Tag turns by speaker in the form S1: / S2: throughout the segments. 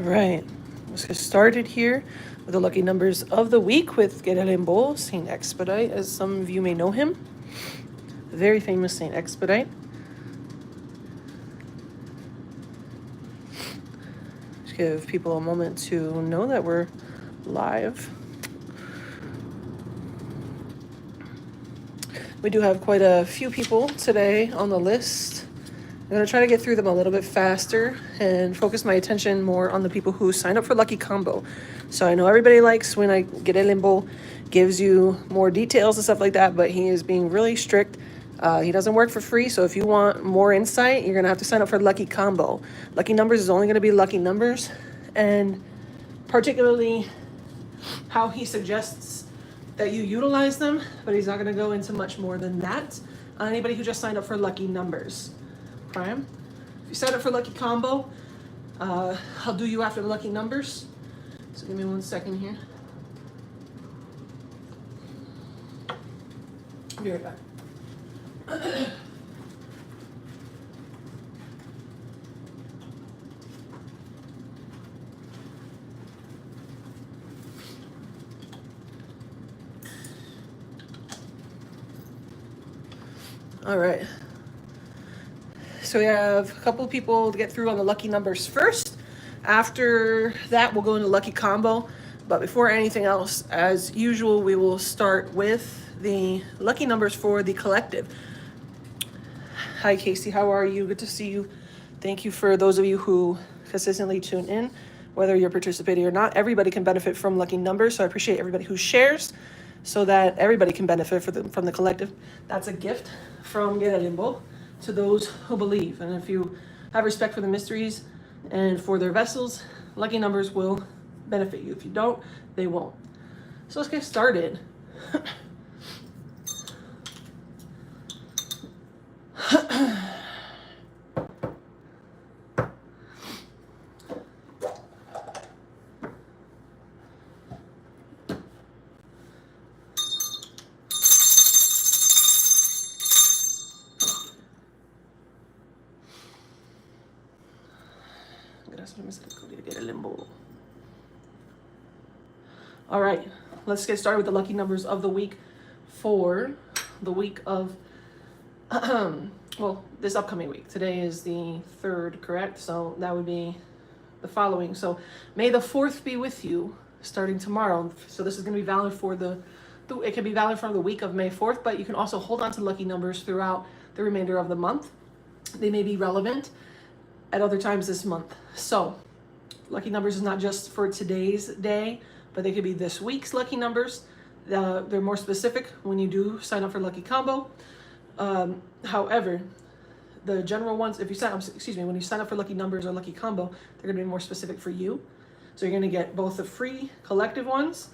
S1: right, let's get started here with the lucky numbers of the week with Guede Limbo, Saint Expedite, as some of you may know him. The very famous Saint Expedite. Just give people a moment to know that we're live. We do have quite a few people today on the list. I'm going to try to get through them a little bit faster and focus my attention more on the people who sign up for Lucky Combo. So I know everybody likes when I Guede Limbo gives you more details and stuff like that, but he is being really strict. He doesn't work for free, so if you want more insight, you're going to have to sign up for Lucky Combo. Lucky Numbers is only going to be lucky numbers, and particularly how he suggests that you utilize them, but he's not going to go into much more than that on anybody who just signed up for Lucky Numbers. Okay? If you sign up for Lucky Combo, I'll do you after the Lucky Numbers. So give me 1 second here. I'll be right back. All right. So we have a couple of people to get through on the lucky numbers first. After that, we'll go into lucky combo. But before anything else, as usual, we will start with the lucky numbers for the collective. Hi, Casey. How are you? Good to see you. Thank you for those of you who consistently tune in, whether you're participating or not. Everybody can benefit from lucky numbers, so I appreciate everybody who shares so that everybody can benefit from the collective. That's a gift from Guede Limbo to those who believe. And if you have respect for the mysteries and for their vessels, lucky numbers will benefit you. If you don't, they won't. So let's get started. All right, let's get started with the lucky numbers of the week for the week of, well, this upcoming week. Today is the 3rd, correct? So that would be the following. So may the 4th be with you starting tomorrow. So this is going to be valid for it can be valid for the week of May 4th, but you can also hold on to lucky numbers throughout the remainder of the month. They may be relevant at other times this month. So lucky numbers is not just for today's day, but they could be this week's lucky numbers. They're more specific when you do sign up for Lucky Combo. However, the general ones, if you sign up, when you sign up for Lucky Numbers or Lucky Combo, they're gonna be more specific for you. So you're gonna get both the free collective ones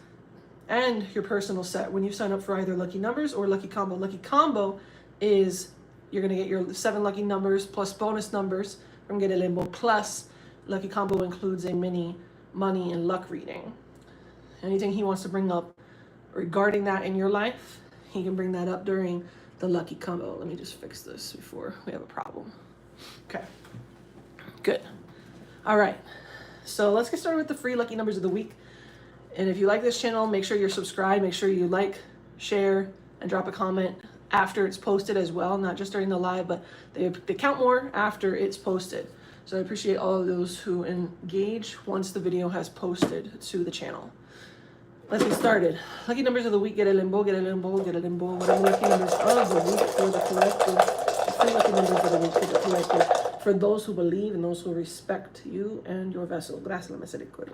S1: and your personal set when you sign up for either Lucky Numbers or Lucky Combo. Lucky Combo is you're gonna get your 7 lucky numbers plus bonus numbers from Guede Limbo, plus Lucky Combo includes a mini money and luck reading. Anything he wants to bring up regarding that in your life, he can bring that up during the Lucky Combo. Let me just fix this before we have a problem. Okay, good. All right, so let's get started with the free lucky numbers of the week. And if you like this channel, make sure you're subscribed. Make sure you like, share, and drop a comment after it's posted as well, not just during the live, but they count more after it's posted. So I appreciate all of those who engage once the video has posted to the channel. Let's get started. Lucky numbers of the week, Guede Limbo, Guede Limbo, Guede Limbo. What are the lucky numbers of the week for the collective? Three lucky numbers of the week for the collective. For those who believe and those who respect you and your vessel. Gracias, la misericordia.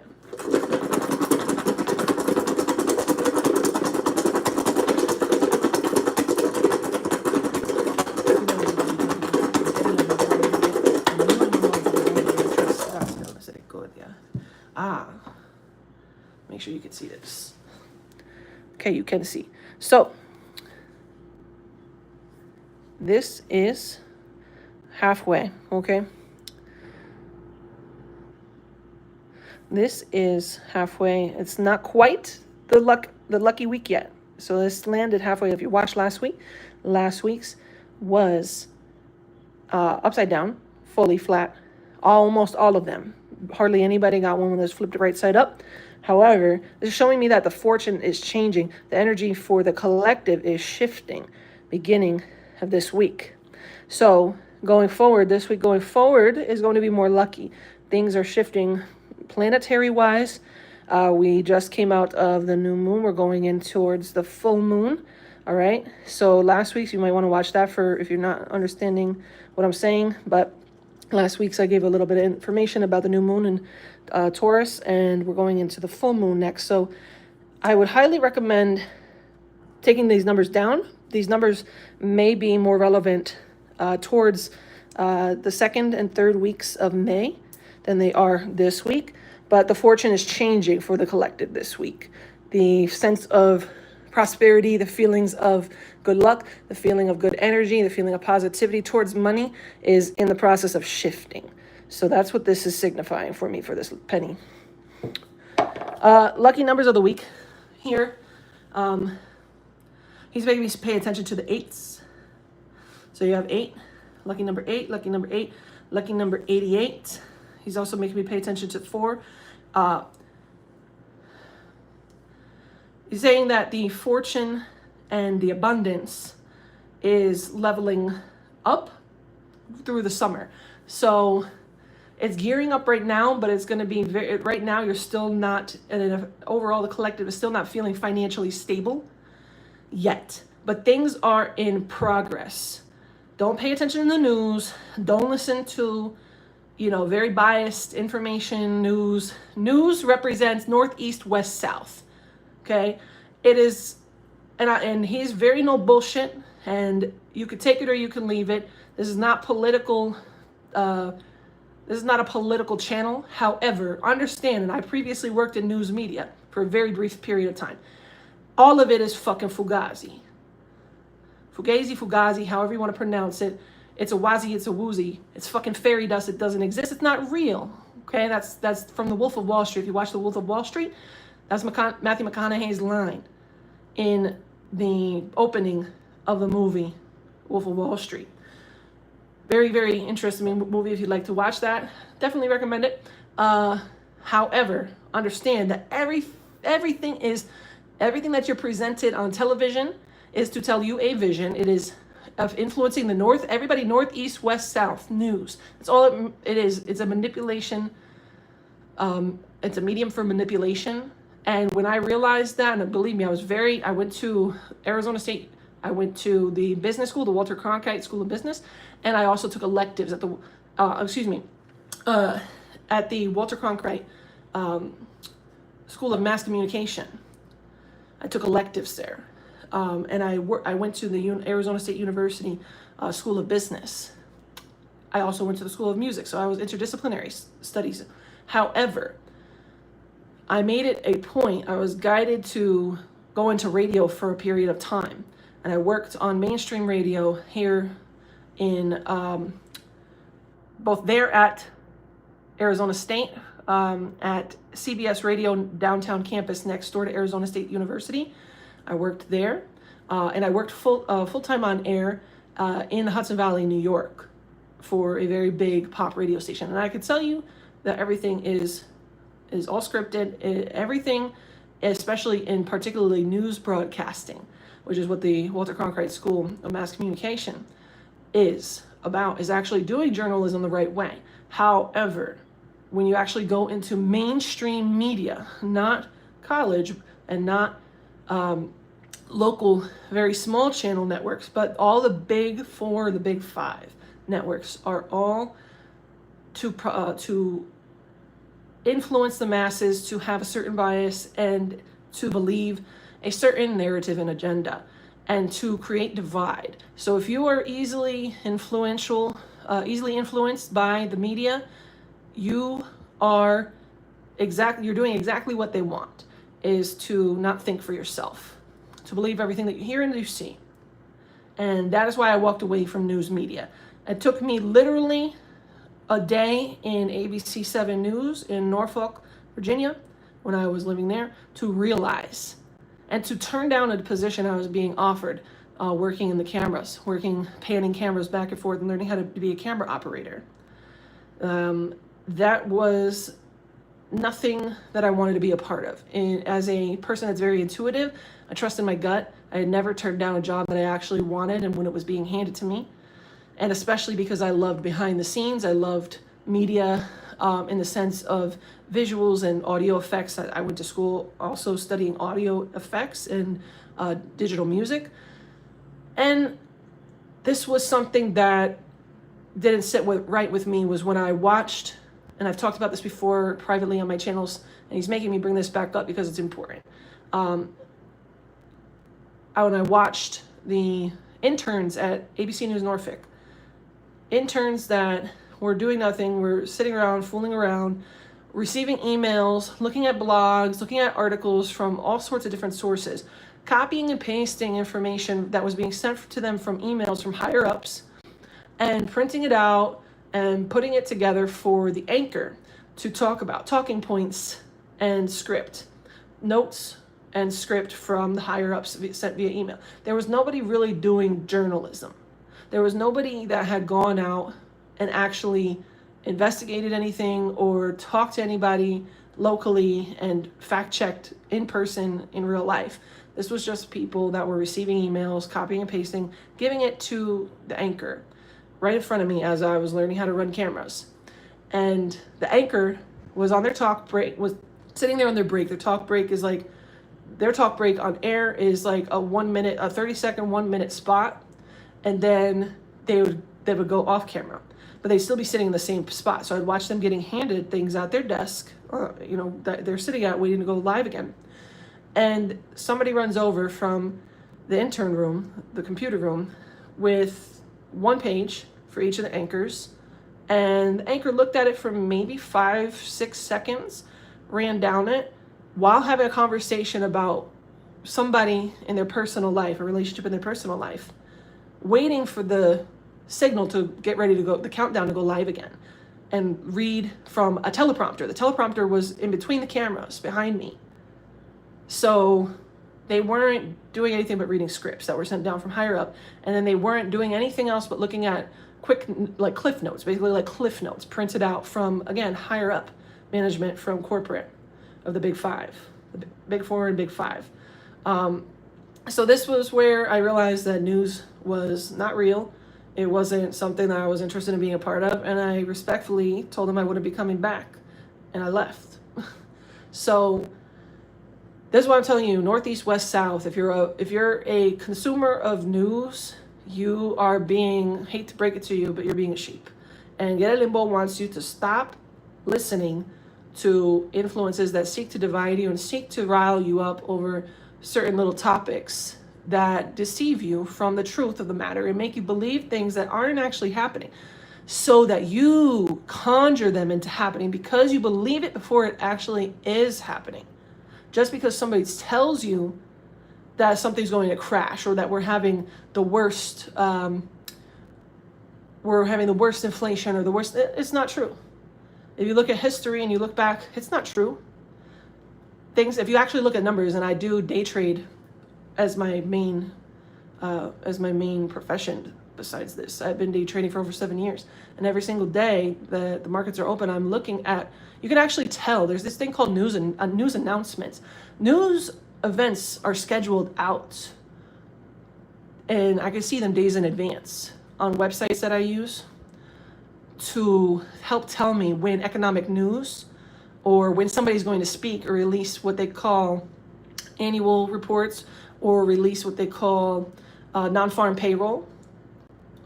S1: Make sure you can see this. Okay, you can see. So this is halfway, okay? This is halfway. It's not quite the lucky week yet. So this landed halfway. If you watched last week's was upside down, fully flat, almost all of them. hardly anybody got one when it's flipped right side up. However, this is showing me that the fortune is changing. The energy for the collective is shifting beginning of this week. So going forward, this week going forward is going to be more lucky. Things are shifting planetary wise. We just came out of the new moon. We're going in towards the full moon. All right. So last week's, you might want to watch that for if you're not understanding what I'm saying. But last week's, I gave a little bit of information about the new moon in Taurus, and we're going into the full moon next. So I would highly recommend taking these numbers down. These numbers may be more relevant towards the second and third weeks of May than they are this week. But the fortune is changing for the collective this week. The sense of prosperity, the feelings of good luck, the feeling of good energy, the feeling of positivity towards money is in the process of shifting. So that's what this is signifying for me for this penny. Lucky numbers of the week here. He's making me pay attention to the 8s. So you have 8, lucky number 8, lucky number 8, lucky number 88. He's also making me pay attention to 4. He's saying that the fortune and the abundance is leveling up through the summer. So it's gearing up right now, but it's going to be right now you're still not, and overall the collective is still not feeling financially stable yet. But things are in progress. Don't pay attention to the news. Don't listen to, very biased information, news. News represents north, east, west, south. Okay, it is, and he's very no bullshit, and you could take it or you can leave it. This is not political. This is not a political channel. However, understand, and I previously worked in news media for a very brief period of time. All of it is fucking fugazi. Fugazi, however you want to pronounce it. It's a wazi, it's a woozy. It's fucking fairy dust. It doesn't exist. It's not real. Okay, that's from The Wolf of Wall Street. If you watch The Wolf of Wall Street, that's Matthew McConaughey's line in the opening of the movie Wolf of Wall Street. Very, very interesting movie if you'd like to watch that. Definitely recommend it. However, understand that everything that you're presented on television is to tell you a vision. It is of influencing the north, everybody north, east, west, south news. That's all it is. It's a manipulation. It's a medium for manipulation. And when I realized that, and believe me, I went to Arizona State. I went to the business school, the Walter Cronkite School of Business, and I also took electives at the, at the Walter Cronkite School of Mass Communication. I took electives there, and I went to the Arizona State University School of Business. I also went to the School of Music, so I was interdisciplinary studies. However, I made it a point. I was guided to go into radio for a period of time. And I worked on mainstream radio here in both there at Arizona State, at CBS Radio downtown campus next door to Arizona State University. I worked there, and I worked full-time on air in the Hudson Valley, New York, for a very big pop radio station. And I could tell you that everything is all scripted. Everything, especially in particularly news broadcasting, which is what the Walter Cronkite School of Mass Communication is about, is actually doing journalism the right way. However, when you actually go into mainstream media, not college and not local, very small channel networks, but all the big 4, the big 5 networks are all to influence the masses, to have a certain bias and to believe a certain narrative and agenda, and to create divide. So if you are easily influenced by the media, you're doing exactly what they want, is to not think for yourself, to believe everything that you hear and you see. And that is why I walked away from news media. It took me literally a day in ABC 7 News in Norfolk, Virginia, when I was living there, to realize and to turn down a position I was being offered, working in the cameras, panning cameras back and forth and learning how to be a camera operator. That was nothing that I wanted to be a part of. And as a person that's very intuitive, I trusted my gut. I had never turned down a job that I actually wanted and when it was being handed to me. And especially because I loved behind the scenes, I loved media in the sense of visuals and audio effects. I went to school also studying audio effects and digital music. And this was something that didn't sit right with me was when I watched, and I've talked about this before privately on my channels, and he's making me bring this back up because it's important. When I watched the interns at ABC News Norfolk, interns that were doing nothing, were sitting around, fooling around, receiving emails, looking at blogs, looking at articles from all sorts of different sources, copying and pasting information that was being sent to them from emails from higher ups, and printing it out and putting it together for the anchor to talk about talking points and script, notes and script from the higher ups sent via email. There was nobody really doing journalism. There was nobody that had gone out and actually investigated anything or talked to anybody locally and fact-checked in person in real life. This was just people that were receiving emails, copying and pasting, giving it to the anchor right in front of me as I was learning how to run cameras. And the anchor was on their talk break, was sitting there on their break. Their talk break is like, their talk break on air is like a 30-second, 1 minute spot. And then they would go off camera, but they'd still be sitting in the same spot. So I'd watch them getting handed things at their desk, that they're sitting at waiting to go live again. And somebody runs over from the intern room, the computer room, with one page for each of the anchors. And the anchor looked at it for maybe 5-6 seconds, ran down it while having a conversation about somebody in their personal life, a relationship in their personal life, waiting for the signal to get ready to go, the countdown to go live again, and read from a teleprompter. The teleprompter was in between the cameras behind me. So they weren't doing anything but reading scripts that were sent down from higher up. And then they weren't doing anything else but looking at quick, like cliff notes, basically like cliff notes printed out from, again, higher up management from corporate of the Big Five, the Big Four and Big Five. So this was where I realized that news was not real. It wasn't something that I was interested in being a part of. And I respectfully told them I wouldn't be coming back. And I left. So this is what I'm telling you, Northeast, West, South. If you're a consumer of news, you are being, hate to break it to you, but you're being a sheep. And Guede Limbo wants you to stop listening to influences that seek to divide you and seek to rile you up over certain little topics that deceive you from the truth of the matter and make you believe things that aren't actually happening, so that you conjure them into happening because you believe it before it actually is happening. Just because somebody tells you that something's going to crash or that we're having the worst inflation or the worst, it's not true. If you look at history and you look back, it's not true. If you actually look at numbers, and I do day trade as my main profession besides this. I've been day trading for over 7 years. And every single day the markets are open, I'm looking at, you can actually tell there's this thing called news announcements. News events are scheduled out, and I can see them days in advance on websites that I use to help tell me when economic news or when somebody's going to speak or release what they call annual reports or release what they call non-farm payroll.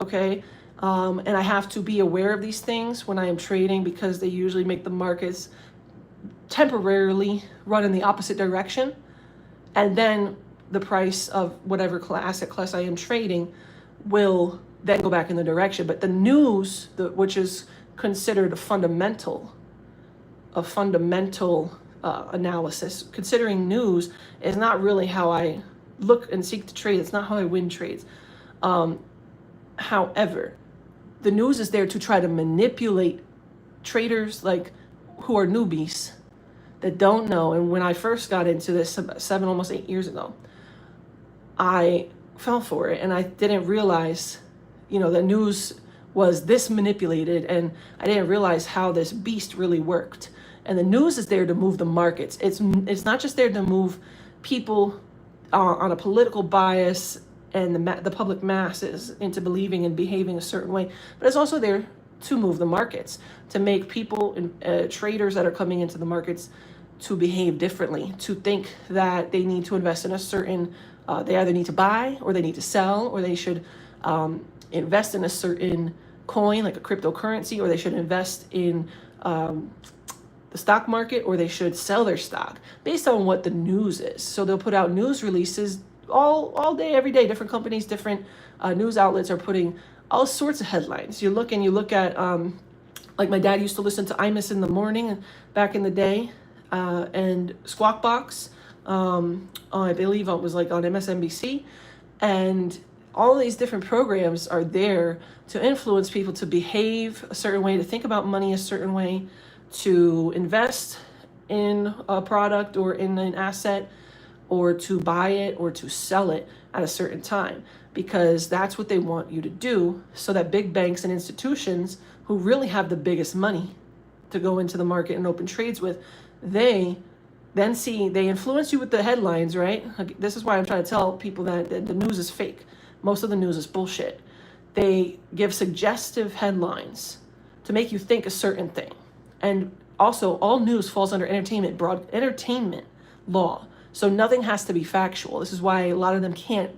S1: Okay. And I have to be aware of these things when I am trading because they usually make the markets temporarily run in the opposite direction. And then the price of whatever asset class I am trading will then go back in the direction. But the news, which is considered a fundamental analysis, considering news is not really how I look and seek to trade. It's not how I win trades. However, the news is there to try to manipulate traders like who are newbies that don't know. And when I first got into this 7, almost 8 years ago, I fell for it and I didn't realize, the news was this manipulated, and I didn't realize how this beast really worked. And the news is there to move the markets. It's not just there to move people on a political bias and the public masses into believing and behaving a certain way, but it's also there to move the markets, to make people and traders that are coming into the markets to behave differently, to think that they need to invest in a certain, they either need to buy or they need to sell, or they should invest in a certain coin like a cryptocurrency, or they should invest in the stock market, or they should sell their stock based on what the news is. So they'll put out news releases all day, every day. Different companies, different news outlets are putting all sorts of headlines. You look at, like my dad used to listen to Imus in the morning back in the day, and Squawk Box, I believe it was like on MSNBC, and all these different programs are there to influence people to behave a certain way, to think about money a certain way, to invest in a product or in an asset, or to buy it or to sell it at a certain time, because that's what they want you to do, so that big banks and institutions who really have the biggest money to go into the market and open trades with, they influence you with the headlines, right? Like, this is why I'm trying to tell people that the news is fake. Most of the news is bullshit. They give suggestive headlines to make you think a certain thing. And also, all news falls under entertainment law. So nothing has to be factual. This is why a lot of them can't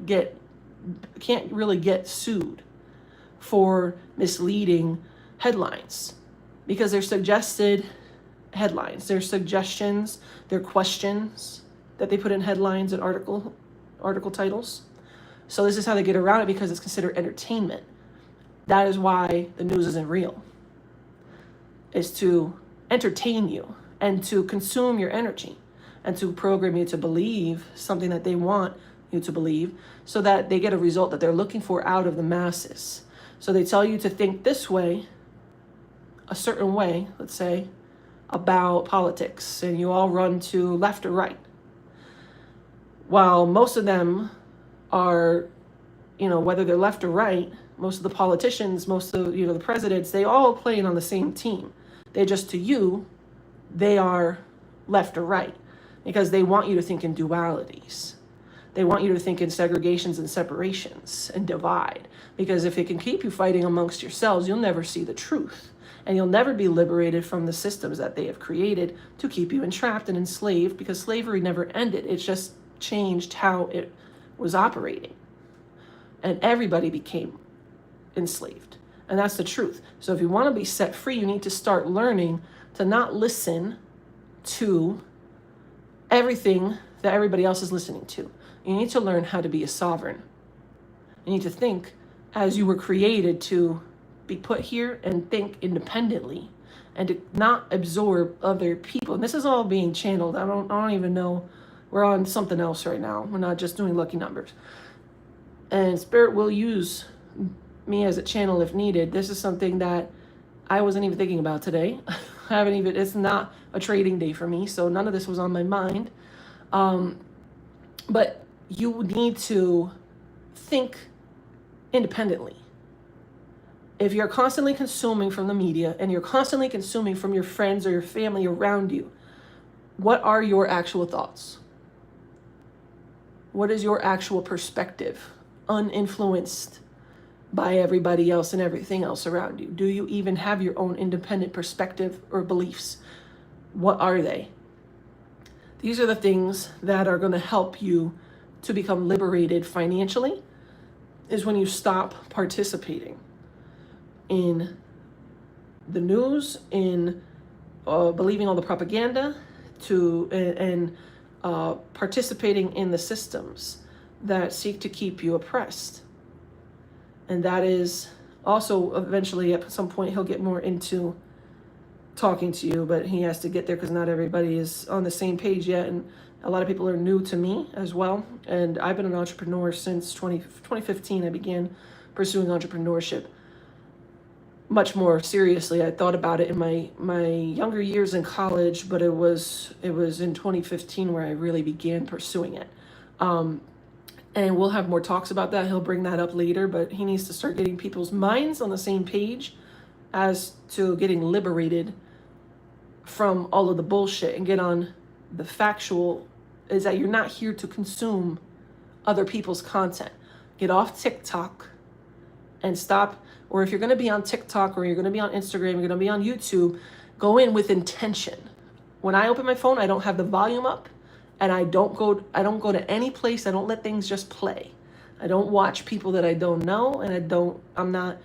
S1: really get sued for misleading headlines, because they're suggested headlines, they're suggestions, they're questions that they put in headlines and article titles. So this is how they get around it, because it's considered entertainment. That is why the news isn't real. Is to entertain you and to consume your energy and to program you to believe something that they want you to believe, so that they get a result that they're looking for out of the masses. So they tell you to think this way, a certain way, let's say, about politics, and you all run to left or right. While most of them are, whether they're left or right, most of the politicians, most of, the presidents, they all playing on the same team. They just, to you, they are left or right, because they want you to think in dualities. They want you to think in segregations and separations and divide, because if it can keep you fighting amongst yourselves, you'll never see the truth, and you'll never be liberated from the systems that they have created to keep you entrapped and enslaved, because slavery never ended. It's just changed how it was operating, and everybody became enslaved. And that's the truth. So if you want to be set free, you need to start learning to not listen to everything that everybody else is listening to. You need to learn how to be a sovereign. You need to think as you were created to be put here, and think independently, and to not absorb other people. And this is all being channeled. I don't even know. We're on something else right now. We're not just doing lucky numbers. And Spirit will use me as a channel if needed. This is something that I wasn't even thinking about today. It's not a trading day for me, so none of this was on my mind. But you need to think independently. If you're constantly consuming from the media, and you're constantly consuming from your friends or your family around you, what are your actual thoughts? What is your actual perspective, uninfluenced by everybody else and everything else around you? Do you even have your own independent perspective or beliefs? What are they? These are the things that are going to help you to become liberated financially, is when you stop participating in the news, in believing all the propaganda, and participating in the systems that seek to keep you oppressed. And that is also, eventually at some point, he'll get more into talking to you, but he has to get there because not everybody is on the same page yet. And a lot of people are new to me as well. And I've been an entrepreneur since 2015. I began pursuing entrepreneurship much more seriously. I thought about it in my younger years in college, but it was in 2015 where I really began pursuing it. And we'll have more talks about that. He'll bring that up later, but he needs to start getting people's minds on the same page as to getting liberated from all of the bullshit and get on the factual, is that you're not here to consume other people's content. Get off TikTok and stop. Or if you're going to be on TikTok or you're going to be on Instagram, you're going to be on YouTube, go in with intention. When I open my phone, I don't have the volume up, and I don't go to any place. I don't let things just play. I don't watch people that I don't know, and I'm not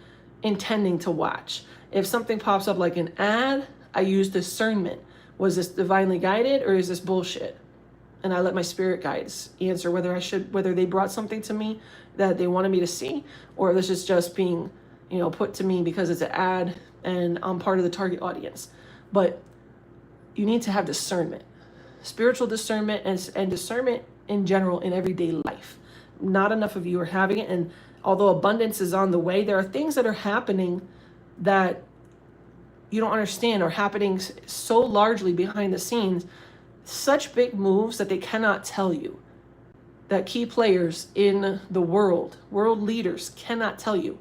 S1: intending to watch. If something pops up like an ad, I use discernment. Was this divinely guided or is this bullshit? And I let my spirit guides answer whether they brought something to me that they wanted me to see, or this is just being, put to me because it's an ad and I'm part of the target audience. But you need to have discernment, spiritual discernment, and discernment in general in everyday life. Not enough of you are having it. And although abundance is on the way, there are things that are happening that you don't understand are happening so largely behind the scenes, such big moves that they cannot tell you, that key players in the world leaders cannot tell you.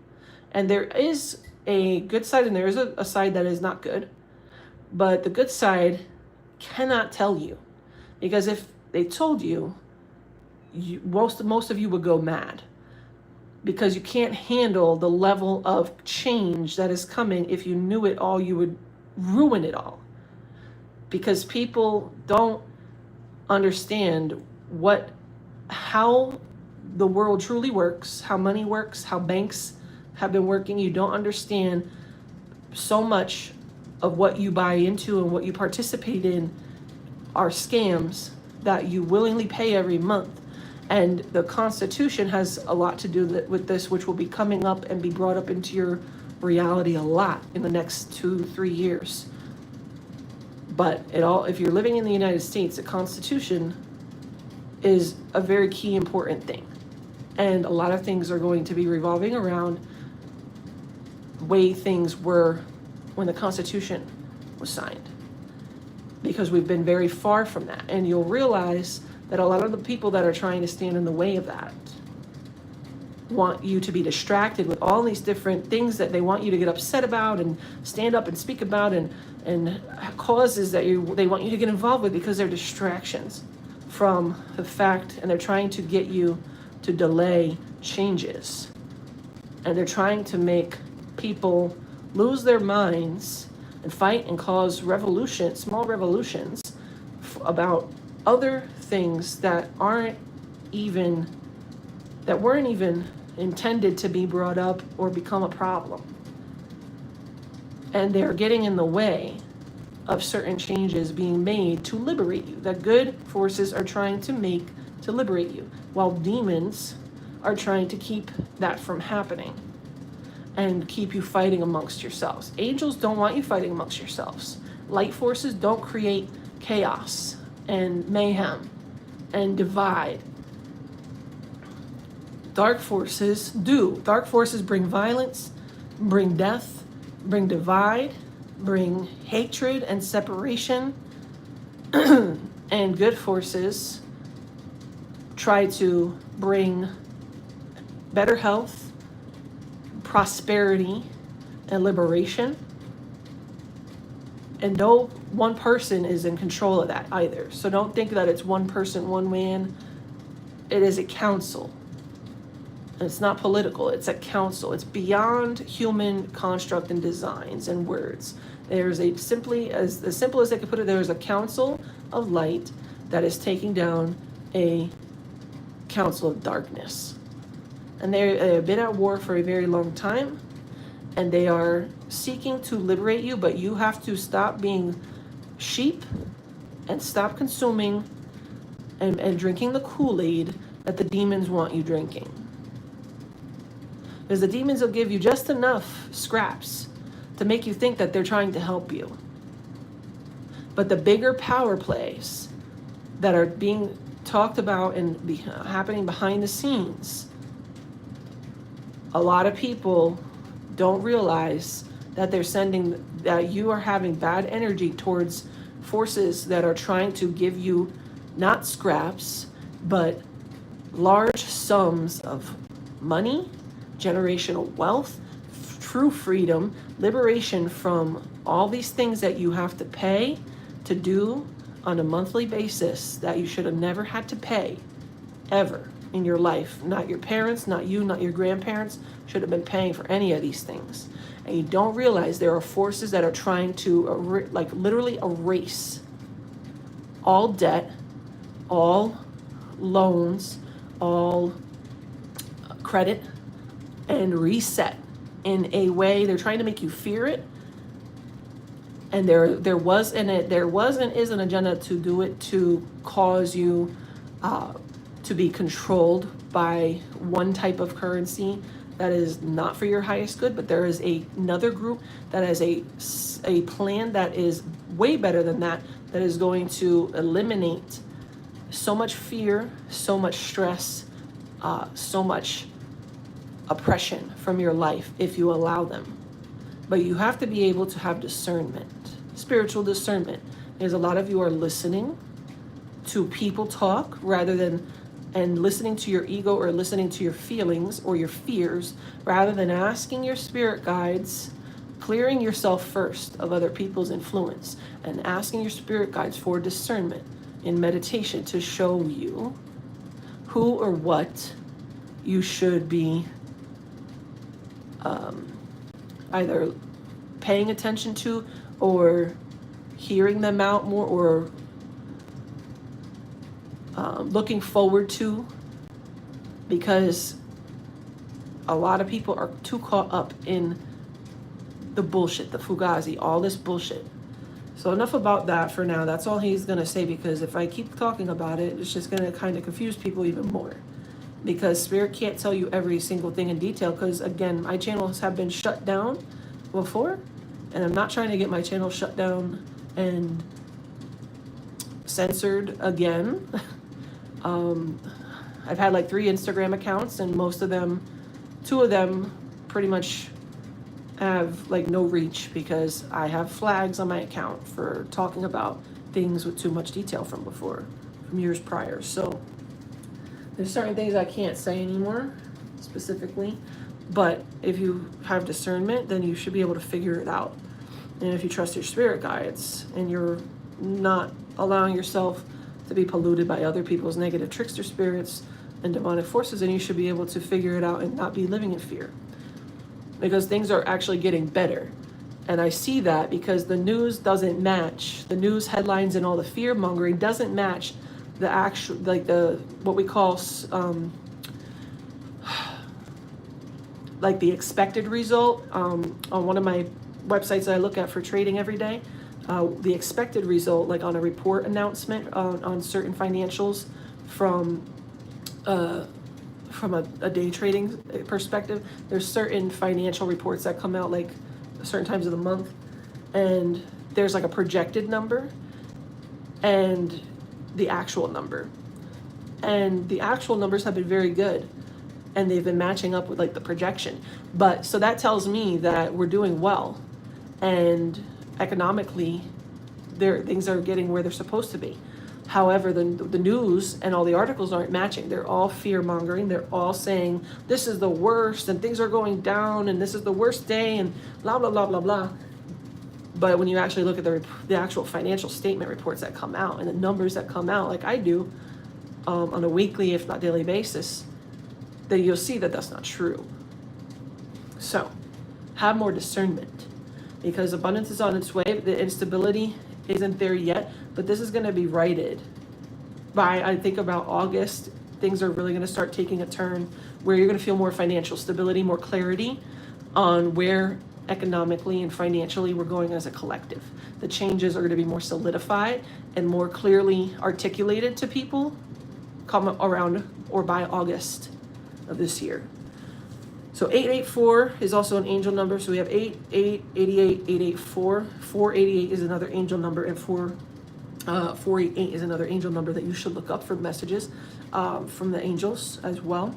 S1: And there is a good side and there is a side that is not good, but the good side cannot tell you, because if they told you, most of you would go mad, because you can't handle the level of change that is coming. If you knew it all, you would ruin it all, because people don't understand how the world truly works, how money works, how banks have been working. You don't understand so much of what you buy into and what you participate in are scams that you willingly pay every month. And the Constitution has a lot to do with this, which will be coming up and be brought up into your reality a lot in the next 2-3 years. But if you're living in the United States, the Constitution is a very key, important thing. And a lot of things are going to be revolving around the way things were when the Constitution was signed, because we've been very far from that. And you'll realize that a lot of the people that are trying to stand in the way of that want you to be distracted with all these different things that they want you to get upset about and stand up and speak about, and causes that they want you to get involved with, because they're distractions from the fact, and they're trying to get you to delay changes. And they're trying to make people lose their minds and fight and cause small revolutions about other things that weren't even intended to be brought up or become a problem. And they're getting in the way of certain changes being made to liberate you, that good forces are trying to make to liberate you, while demons are trying to keep that from happening and keep you fighting amongst yourselves. Angels don't want you fighting amongst yourselves. Light forces don't create chaos and mayhem and divide. Dark forces do. Dark forces bring violence, bring death, bring divide, bring hatred and separation. And good forces try to bring better health, prosperity, and liberation. And no one person is in control of that either. So don't think that it's one person, one man. It is a council. And it's not political, it's a council. It's beyond human construct and designs and words. There's as simple as they could put it, there's a council of light that is taking down a council of darkness. And they have been at war for a very long time, and they are seeking to liberate you, but you have to stop being sheep and stop consuming and drinking the Kool-Aid that the demons want you drinking. Because the demons will give you just enough scraps to make you think that they're trying to help you. But the bigger power plays that are being talked about and happening behind the scenes, a lot of people don't realize that that you are having bad energy towards forces that are trying to give you not scraps, but large sums of money, generational wealth, true freedom, liberation from all these things that you have to pay to do on a monthly basis that you should have never had to pay ever in your life. Not your parents, not you, not your grandparents should have been paying for any of these things. And you don't realize there are forces that are trying to like literally erase all debt, all loans, all credit, and reset in a way. They're trying to make you fear it. And there was and is an agenda to do it to cause you to be controlled by one type of currency that is not for your highest good. But there is another group that has a plan that is way better than that, that is going to eliminate so much fear, so much stress, so much oppression from your life if you allow them. But you have to be able to have discernment, spiritual discernment. Because a lot of you are listening to people talk rather than, and listening to your ego or listening to your feelings or your fears, rather than asking your spirit guides, clearing yourself first of other people's influence, and asking your spirit guides for discernment in meditation to show you who or what you should be either paying attention to or hearing them out more, or looking forward to, because a lot of people are too caught up in the bullshit, the fugazi, all this bullshit. So enough about that for now. That's all he's going to say, because if I keep talking about it, it's just going to kind of confuse people even more. Because Spirit can't tell you every single thing in detail, because again, my channels have been shut down before, and I'm not trying to get my channel shut down and censored again. I've had like 3 Instagram accounts, and most of them, 2 of them pretty much have like no reach, because I have flags on my account for talking about things with too much detail from before, from years prior. So there's certain things I can't say anymore specifically, but if you have discernment, then you should be able to figure it out. And if you trust your spirit guides and you're not allowing yourself to be polluted by other people's negative trickster spirits and demonic forces, then you should be able to figure it out and not be living in fear. Because things are actually getting better. And I see that because the news doesn't match, the news headlines and all the fear mongering doesn't match the actual, like the, what we call, like the expected result. On one of my websites that I look at for trading every day, the expected result, like on a report announcement on certain financials from a day trading perspective, there's certain financial reports that come out like certain times of the month, and there's like a projected number and the actual number, and the actual numbers have been very good, and they've been matching up with like the projection. But so that tells me that we're doing well, and economically things are getting where they're supposed to be. However, the news and all the articles aren't matching. They're all fear mongering. They're all saying this is the worst and things are going down and this is the worst day and blah blah blah blah blah. But when you actually look at the actual financial statement reports that come out and the numbers that come out, like I do, on a weekly, if not daily basis, then you'll see that that's not true. So have more discernment, because abundance is on its way. The instability isn't there yet, but this is going to be righted by, I think, about August. Things are really going to start taking a turn where you're going to feel more financial stability, more clarity on where economically and financially we're going as a collective. The changes are going to be more solidified and more clearly articulated to people come around or by August of this year. So 884 is also an angel number. So we have 8, 8, 88, 884. 488 is another angel number, and 488 is another angel number that you should look up for messages from the angels as well.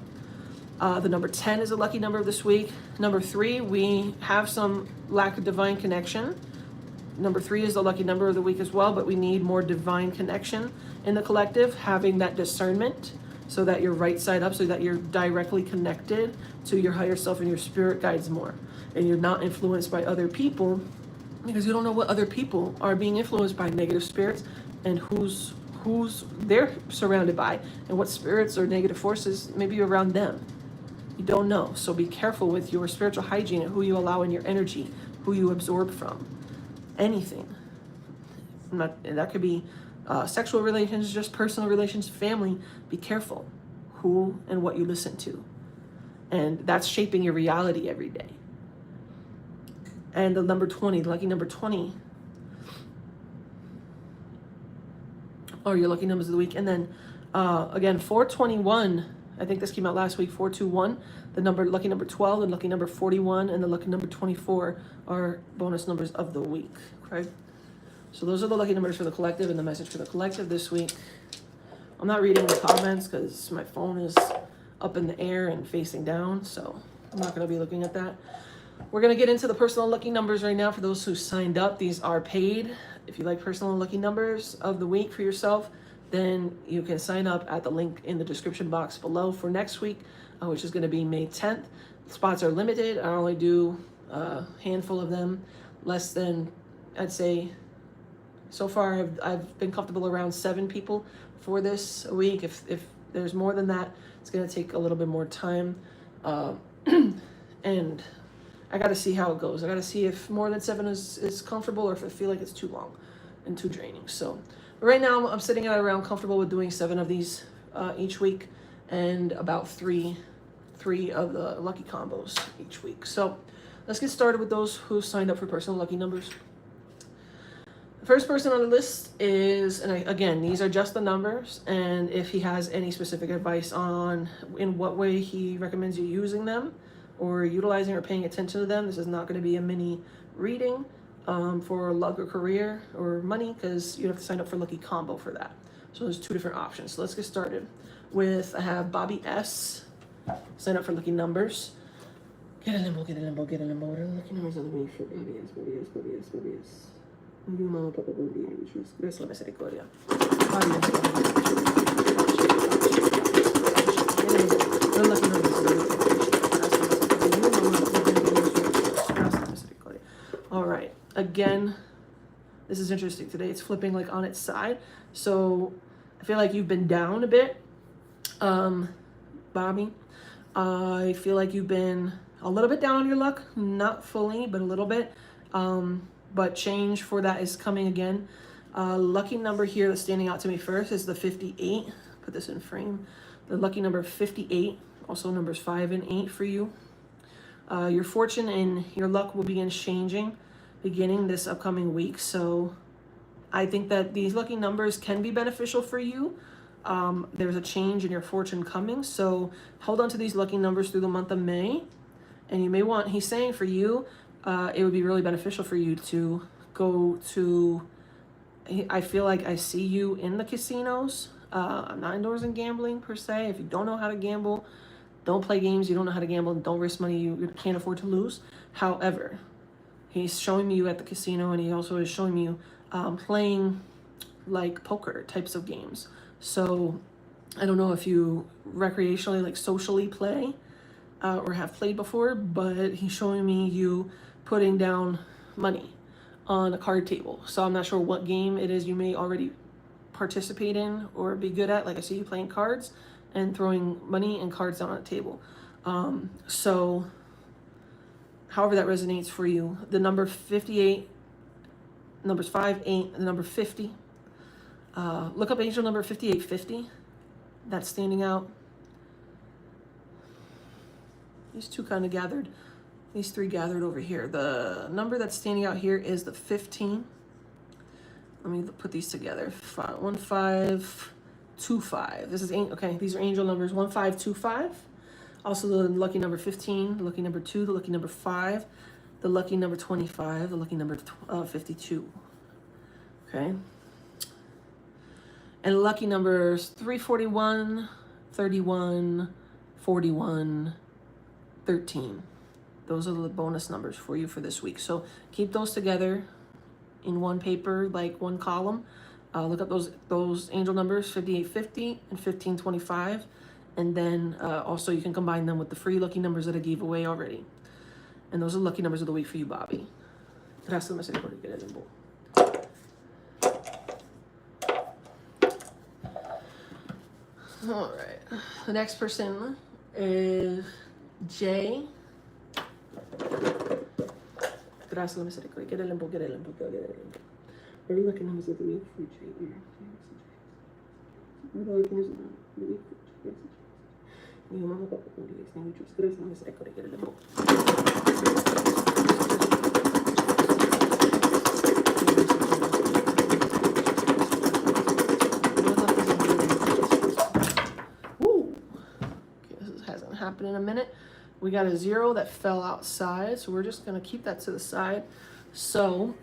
S1: The number 10 is a lucky number of this week. Number 3, we have some lack of divine connection. Number 3 is the lucky number of the week as well, but we need more divine connection in the collective, having that discernment. so that you're right side up, so that you're directly connected to your higher self and your spirit guides more. And you're not influenced by other people, because you don't know what other people are being influenced by, negative spirits, and who's they're surrounded by, and what spirits or negative forces may be around them. You don't know. So be careful with your spiritual hygiene and who you allow in your energy, who you absorb from. Anything. That could be sexual relations, just personal relations, family. Be careful who and what you listen to. And that's shaping your reality every day. And the number 20, the lucky number 20, or your lucky numbers of the week. And then again, 421, I think this came out last week, 421, lucky number 12, and lucky number 41, and the lucky number 24 are bonus numbers of the week. Okay, so those are the lucky numbers for the collective, and the message for the collective this week. I'm not reading the comments because my phone is up in the air and facing down, so I'm not going to be looking at that. We're going to get into the personal lucky numbers right now for those who signed up. These are paid. If you like personal lucky numbers of the week for yourself, then you can sign up at the link in the description box below for next week, which is going to be May 10th. Spots are limited. I only do a handful of them, less than, I'd say, so far I've been comfortable around 7 people for this week. If there's more than that, it's going to take a little bit more time. And I got to see how it goes. I got to see if more than 7 is comfortable, or if I feel like it's too long and too draining. So right now I'm sitting at around comfortable with doing 7 of these each week, and about three of the lucky combos each week. So let's get started with those who signed up for personal lucky numbers. The first person on the list is, and again, these are just the numbers, and if he has any specific advice on in what way he recommends you using them or utilizing or paying attention to them, this is not going to be a mini reading for luck or career or money, because you have to sign up for lucky combo for that. So there's 2 different options. So let's get started with, I have Bobby S. Sign up for lucky numbers. Get a limbo, get a limbo, get a limbo. What are the lucky numbers of the week for Bobby S, Bobby S, Bobby S, Bobby S? Gracias a la misericordia. Bobby S, all right, again, this is interesting. Today it's flipping like on its side. So I feel like you've been down a bit, Bobby. I feel like you've been a little bit down on your luck, not fully, but a little bit. But change for that is coming again. Lucky number here that's standing out to me first is the 58. Put this in frame. The lucky number 58, also numbers 5 and 8 for you. Your fortune and your luck will begin changing beginning this upcoming week. So I think that these lucky numbers can be beneficial for you. There's a change in your fortune coming. So hold on to these lucky numbers through the month of May. And you may want, he's saying for you, it would be really beneficial for you to go to, I feel like I see you in the casinos. I'm not endorsing gambling per se. If you don't know how to gamble, don't play games. You don't know how to gamble, don't risk money you can't afford to lose. However, he's showing me you at the casino, and he also is showing me you playing like poker types of games. So I don't know if you recreationally, like socially play or have played before, but he's showing me you putting down money on a card table. So I'm not sure what game it is you may already participate in or be good at. Like I see you playing cards and throwing money and cards down on a table. So however that resonates for you, the number 58, numbers 5, 8, and the number 50. Look up angel number 5850. That's standing out. These 2 kind of gathered. These 3 gathered over here. The number that's standing out here is the 15. Let me put these together. 1525. This is okay. These are angel numbers. 1525. Also the lucky number 15, the lucky number 2, the lucky number 5, the lucky number 25, the lucky number 52. Okay. And lucky numbers 341, 31, 41, 13. Those are the bonus numbers for you for this week. So keep those together in one paper, like one column, Look up those angel numbers, 5850 and 1525. And then also you can combine them with the free lucky numbers that I gave away already. And those are lucky numbers of the week for you, Bobby. Gracias, Misericordia, Guede Limbo. All right. The next person is Jay. Gracias, Misericordia, Guede Limbo, Guede Limbo, Guede Limbo. What are you looking numbers of the week for Jay? What are you looking numbers of the week for Jay? Mi mamá, papá, gracias, Misericordia, Guede Limbo. Happen in a minute. We got a 0 that fell outside, so we're just going to keep that to the side. So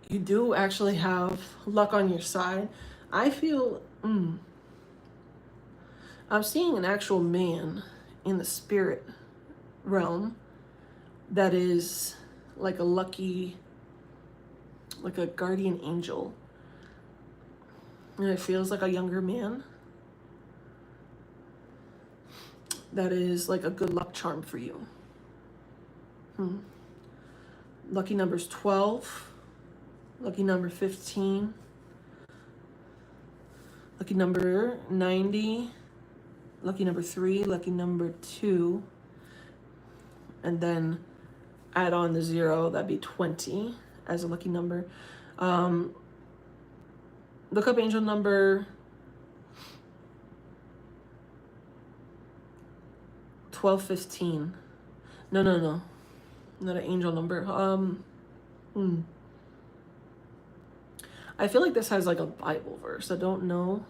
S1: you do actually have luck on your side. I feel I'm seeing an actual man in the spirit realm that is like a lucky, like a guardian angel, and it feels like a younger man that is like a good luck charm for you. Lucky numbers 12, lucky number 15, lucky number 90, lucky number 3, lucky number 2, and then add on the 0, that'd be 20 as a lucky number. Look up angel number 1215. No. Not an angel number. I feel like this has like a Bible verse. I don't know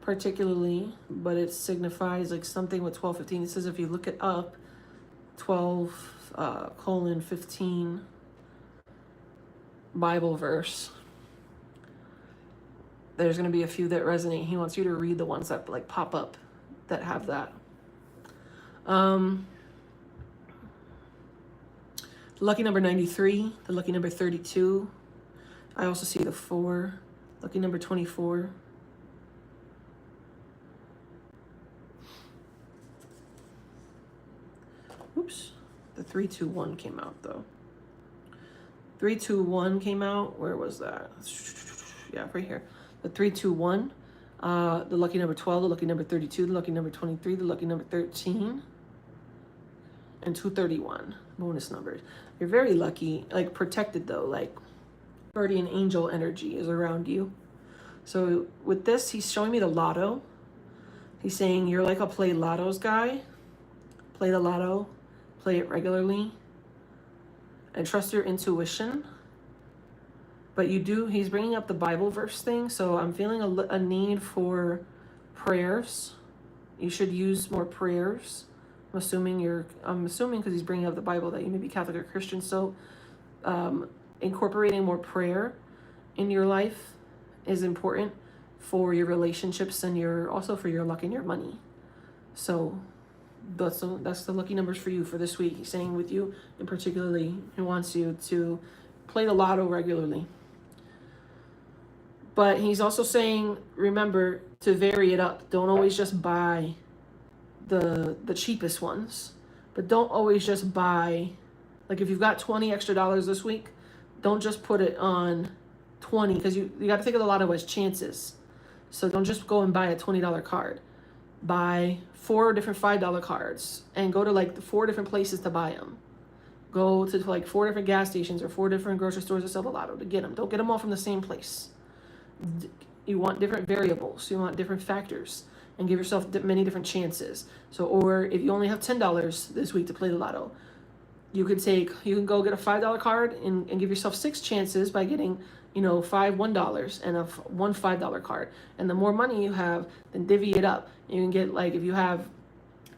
S1: particularly, but it signifies like something with 1215. It says if you look it up, 12:15 Bible verse. There's going to be a few that resonate. He wants you to read the ones that like pop up that have that. Lucky number 93, the lucky number 32. I also see the 4, lucky number 24. Oops, the 321 came out though. 321 came out. Where was that? Yeah, right here. The 321. The lucky number 12, the lucky number 32, the lucky number 23, the lucky number 13, and 231 bonus numbers. You're very lucky, like protected though, like guardian angel energy is around you. So with this, he's showing me the lotto. He's saying you're like a play lottos guy. Play the lotto, play it regularly, and trust your intuition. But he's bringing up the Bible verse thing, so I'm feeling a need for prayers. You should use more prayers. I'm assuming because he's bringing up the Bible that you may be Catholic or Christian, so incorporating more prayer in your life is important for your relationships and also for your luck and your money. So that's the lucky numbers for you for this week. He's saying with you, and particularly he wants you to play the lotto regularly. But he's also saying, remember to vary it up. Don't always just buy the cheapest ones. But don't always just buy, like if you've got $20 extra this week, don't just put it on 20, because you got to think of the lotto as chances. So don't just go and buy a $20 card. Buy 4 different $5 cards and go to like 4 different places to buy them. Go to like 4 different gas stations or 4 different grocery stores that sell the lotto to get them. Don't get them all from the same place. You want different variables. You want different factors, and give yourself many different chances. So, or if you only have $10 this week to play the lotto, you can go get a $5 card and give yourself 6 chances by getting, 5 $1 and one $5 card. And the more money you have, then divvy it up. You can get, like, if you have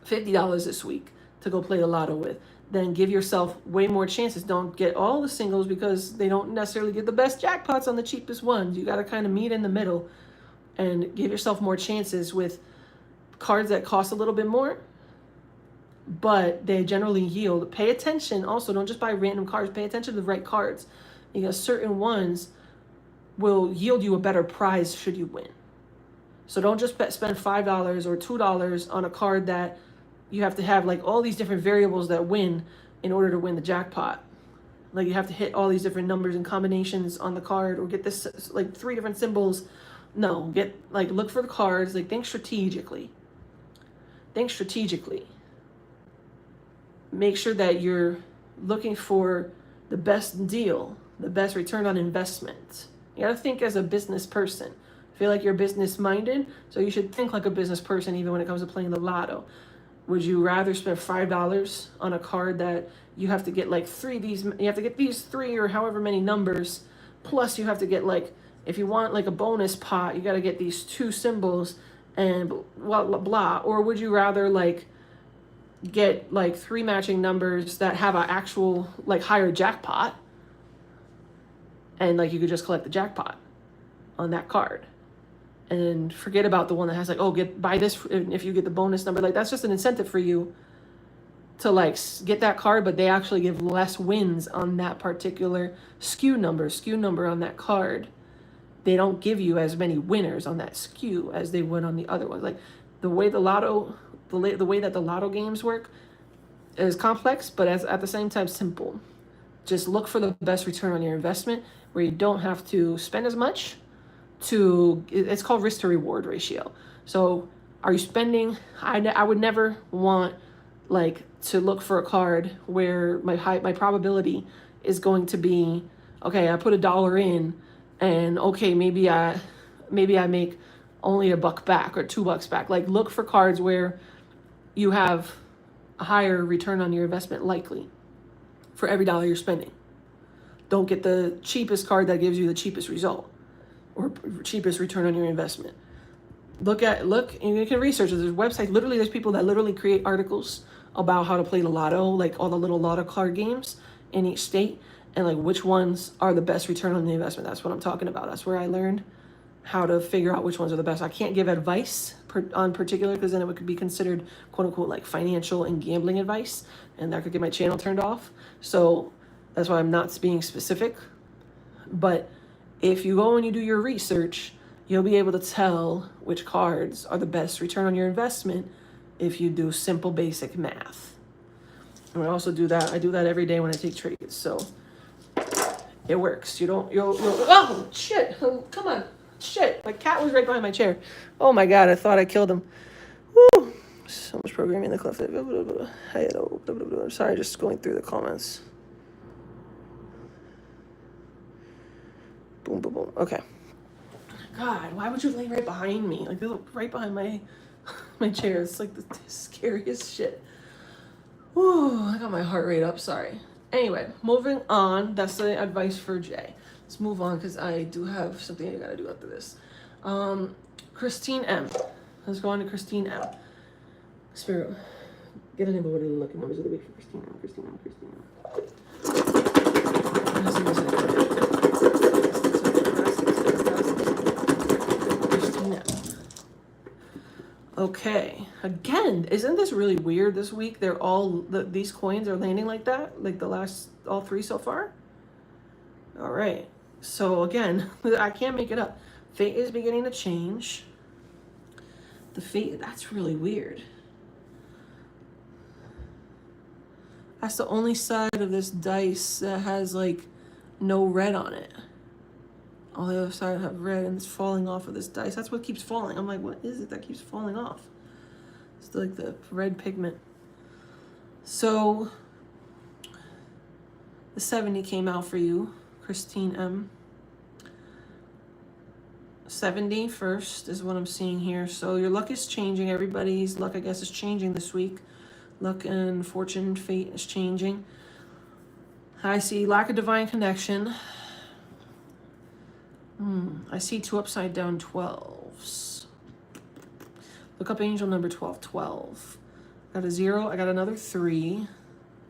S1: $50 this week to go play the lotto with, then give yourself way more chances. Don't get all the singles because they don't necessarily get the best jackpots on the cheapest ones. You got to kind of meet in the middle and give yourself more chances with cards that cost a little bit more, but they generally yield. Pay attention. Also, don't just buy random cards. Pay attention to the right cards, because certain ones will yield you a better prize should you win. So don't just spend $5 or $2 on a card that you have to have like all these different variables that win in order to win the jackpot. Like you have to hit all these different numbers and combinations on the card, or get this like 3 different symbols. No, look for the cards, like think strategically. Think strategically. Make sure that you're looking for the best deal, the best return on investment. You gotta think as a business person. Feel like you're business minded, so you should think like a business person even when it comes to playing the lotto. Would you rather spend $5 on a card that you have to get like you have to get these 3 or however many numbers, plus you have to get like, if you want like a bonus pot, you got to get these 2 symbols and blah, blah, blah. Or would you rather like get like 3 matching numbers that have an actual like higher jackpot, and like you could just collect the jackpot on that card and forget about the one that has like, oh, buy this if you get the bonus number. Like that's just an incentive for you to like get that card, but they actually give less wins on that particular SKU number on that card. They don't give you as many winners on that SKU as they would on the other ones. Like the way the way that the lotto games work is complex, but at the same time simple. Just look for the best return on your investment where you don't have to spend as much. It's called risk to reward ratio. So are you spending, I would never want like to look for a card where my probability is going to be, okay, I put $1 in and okay, maybe I make only $1 back or $2 back. Like look for cards where you have a higher return on your investment likely for every dollar you're spending. Don't get the cheapest card that gives you the cheapest result or cheapest return on your investment. Look, and you can research it. There's websites, literally there's people that literally create articles about how to play the lotto, like all the little lotto card games in each state, and like which ones are the best return on the investment. That's what I'm talking about. That's where I learned how to figure out which ones are the best. I can't give advice on particular, because then it could be considered quote unquote like financial and gambling advice, and that could get my channel turned off. So that's why I'm not being specific. But if you go and you do your research, you'll be able to tell which cards are the best return on your investment if you do simple basic math. And I also do that. I do that every day when I take trades. So it works. You'll oh shit. Come on. Shit. My cat was right behind my chair. Oh my god, I thought I killed him. Woo. So much programming in the cliff. I'm sorry, just going through the comments. Boom, boom, boom. Okay. God, why would you lay right behind me? Like, right behind my chair. It's like the scariest shit. Whew, I got my heart rate up. Sorry. Anyway, moving on. That's the advice for Jay. Let's move on because I do have something I gotta do after this. Christine M. Let's go on to Christine M. Spirit. Guede Limbo. What are the lucky numbers of the week for Christine M? Christine M. Okay, again, isn't this really weird this week? These coins are landing like that, like all 3 so far. All right, so again, I can't make it up. Fate is beginning to change. That's really weird. That's the only side of this dice that has like no red on it. All the other side have red, and it's falling off of this dice. That's what keeps falling. I'm like, what is it that keeps falling off? It's like the red pigment. So the 70 came out for you, Christine M. 70 first is what I'm seeing here. So your luck is changing. Everybody's luck, I guess, is changing this week. Luck and fortune, fate is changing. I see lack of divine connection. I see 2 upside down 12s. Look up angel number 12. 12. Got a 0. I got another 3.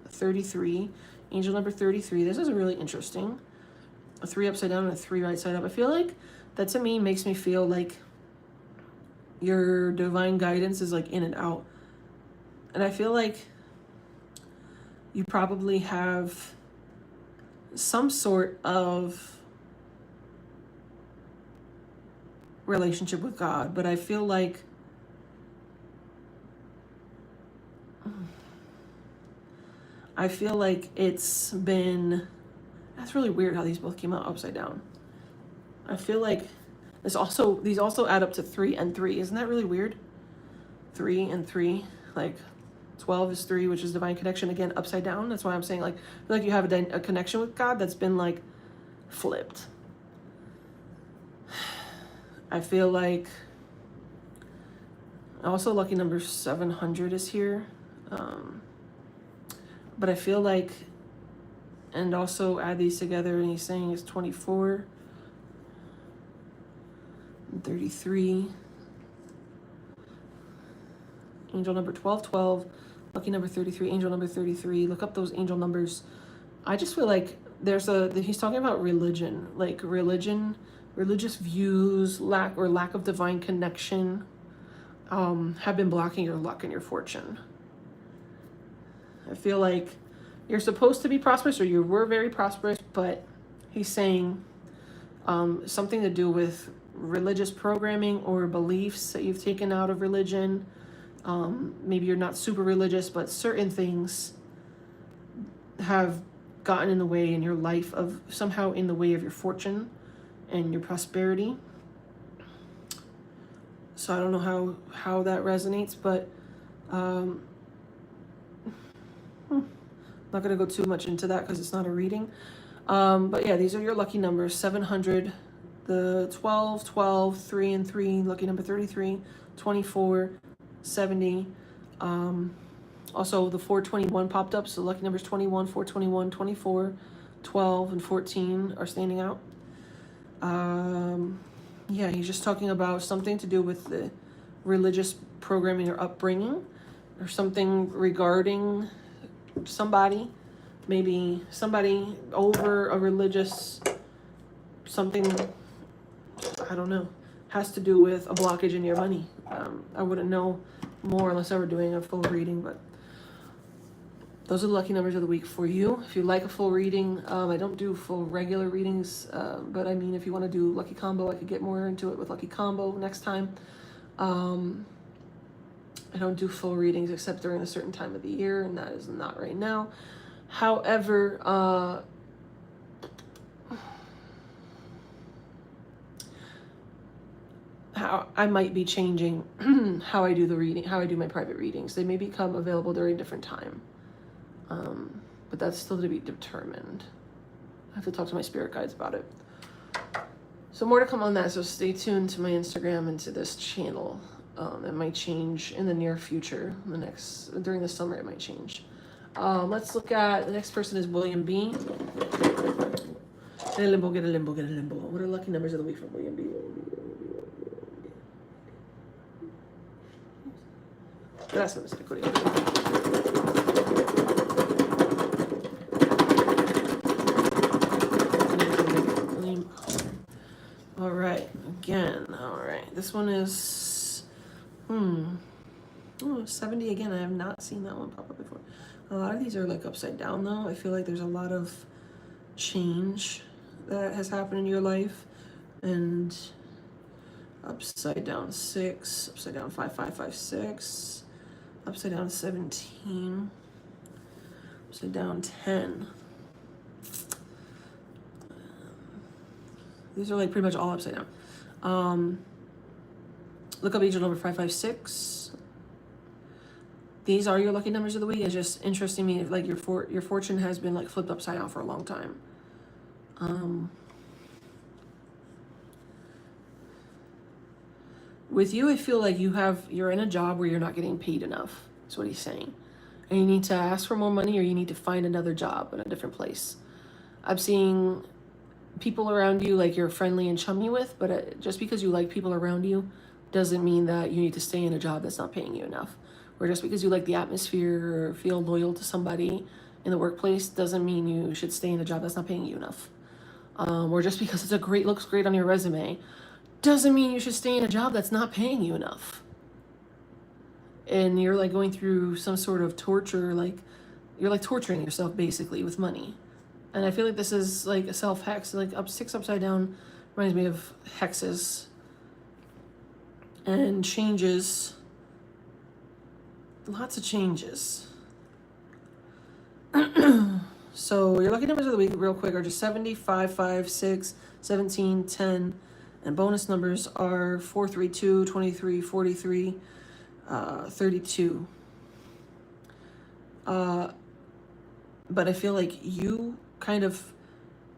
S1: A 33. Angel number 33. This is really interesting. A 3 upside down and a 3 right side up. I feel like that to me makes me feel like your divine guidance is like in and out. And I feel like you probably have some sort of relationship with God, but I feel like it's been, that's really weird how these both came out upside down. I feel like these also add up to 3 and 3. Isn't that really weird? 3 and 3, like 12 is 3, which is divine connection, again upside down. That's why I'm saying, like, I feel like you have a connection with God that's been like flipped. I feel like also lucky number 700 is here, but I feel like, and also add these together, and he's saying it's 24 and 33. Angel number 1212, lucky number 33, angel number 33. Look up those angel numbers. I just feel like he's talking about religion, like religious views, lack of divine connection, have been blocking your luck and your fortune. I feel like you're supposed to be prosperous, or you were very prosperous, but he's saying something to do with religious programming or beliefs that you've taken out of religion. Maybe you're not super religious, but certain things have gotten in the way in your life of somehow in the way of your fortune and your prosperity. So I don't know how that resonates, but I'm not going to go too much into that because it's not a reading. But yeah, these are your lucky numbers: 700, the 12, 12, 3 and 3, lucky number 33, 24, 70. Also the 421 popped up, so lucky numbers 21, 421, 24, 12, and 14 are standing out. Yeah, he's just talking about something to do with the religious programming or upbringing, or something regarding somebody, maybe somebody over a religious something, I don't know, has to do with a blockage in your money. I wouldn't know more unless I were doing a full reading, but those are the lucky numbers of the week for you. If you like a full reading, I don't do full regular readings, but I mean, if you want to do lucky combo, I could get more into it with lucky combo next time. I don't do full readings except during a certain time of the year, and that is not right now. However, how I might be changing how I do the reading, how I do my private readings. They may become available during a different time. But that's still to be determined. I have to talk to my spirit guides about it. So more to come on that, so stay tuned to my Instagram and to this channel. It might change in the near future. During the summer it might change. Let's look at, the next person is William B. Guede Limbo, Guede Limbo, Guede Limbo. What are lucky numbers of the week from William B? Gracias, Misterio. All right, again. All right, this one is 70 again. I have not seen that one pop up before. A lot of these are like upside down though. I feel like there's a lot of change that has happened in your life. And upside down 6, upside down 5, 5, 5, 6, upside down 17, upside down 10. These are like pretty much all upside down. Look up angel number 556. These are your lucky numbers of the week. It's just interesting me, like your fortune has been like flipped upside down for a long time. With you, I feel like you're in a job where you're not getting paid enough. That's what he's saying. And you need to ask for more money, or you need to find another job in a different place. I'm seeing people around you like you're friendly and chummy with, but just because you like people around you doesn't mean that you need to stay in a job that's not paying you enough. Or just because you like the atmosphere or feel loyal to somebody in the workplace doesn't mean you should stay in a job that's not paying you enough. Or just because looks great on your resume doesn't mean you should stay in a job that's not paying you enough. And you're like going through some sort of torture, like you're like torturing yourself basically with money. And I feel like this is like a self-hex, like 6 upside down reminds me of hexes. and changes, lots of changes. So your lucky numbers of the week real quick are just 70, 5, 5, 6, 17, 10, and bonus numbers are 4, 3, 2, 23, 43, 32. But I feel like you kind of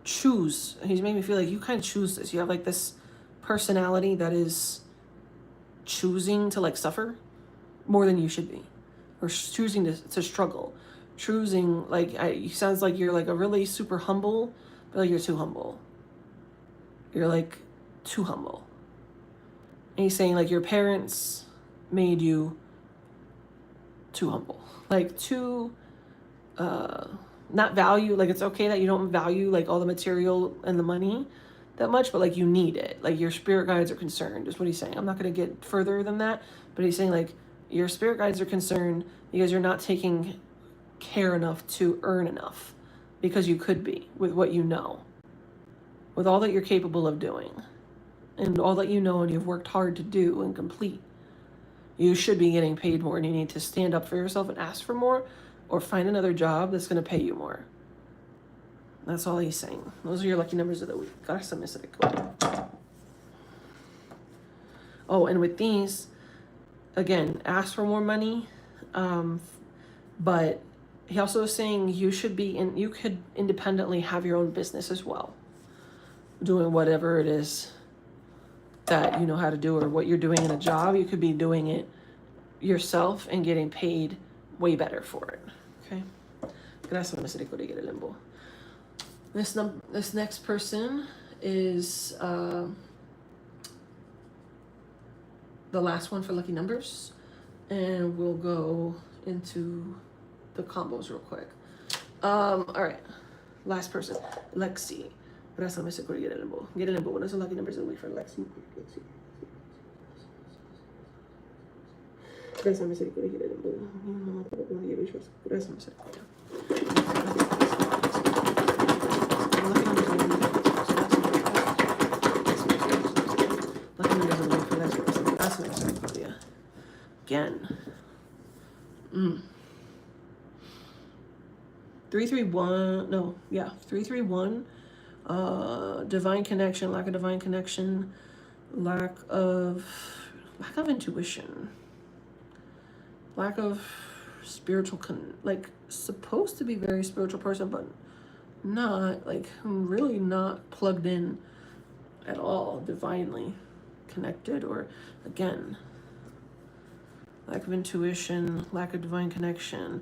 S1: choose, he's made me feel like you kind of choose this. You have like this personality that is choosing to like suffer more than you should be, or choosing to struggle, choosing like, it sounds like you're like a really super humble, but like you're too humble. You're like too humble. And he's saying like your parents made you too humble, like too not value, like it's okay that you don't value like all the material and the money that much, but like you need it, like your spirit guides are concerned, is what he's saying. I'm not going to get further than that, but he's saying like your spirit guides are concerned because you're not taking care enough to earn enough, because you could be with what you know, with all that you're capable of doing and all that you know and you've worked hard to do and complete. You should be getting paid more, and you need to stand up for yourself and ask for more, or find another job that's going to pay you more. That's all he's saying. Those are your lucky numbers of the week. Gracias, Misterio. Oh, and with these, again, ask for more money. But he also is saying you should be you could independently have your own business as well, doing whatever it is that you know how to do, or what you're doing in a job. You could be doing it yourself and getting paid way better for it. Okay. Gracias, Misterio, Guede Limbo. This next person is the last one for lucky numbers, and we'll go into the combos real quick. All right, last person, Lexi. Gracias, Misterio, Guede Limbo. Guede Limbo. What are the lucky numbers of the week for Lexi? Gracias, Misterio, Guede Limbo. Gracias, Misterio. Again. 331, no, yeah, 331. Divine connection, lack of divine connection, lack of intuition, lack of spiritual, like supposed to be very spiritual person, but not, like I'm really not plugged in at all, divinely connected, or again, lack of intuition, lack of divine connection.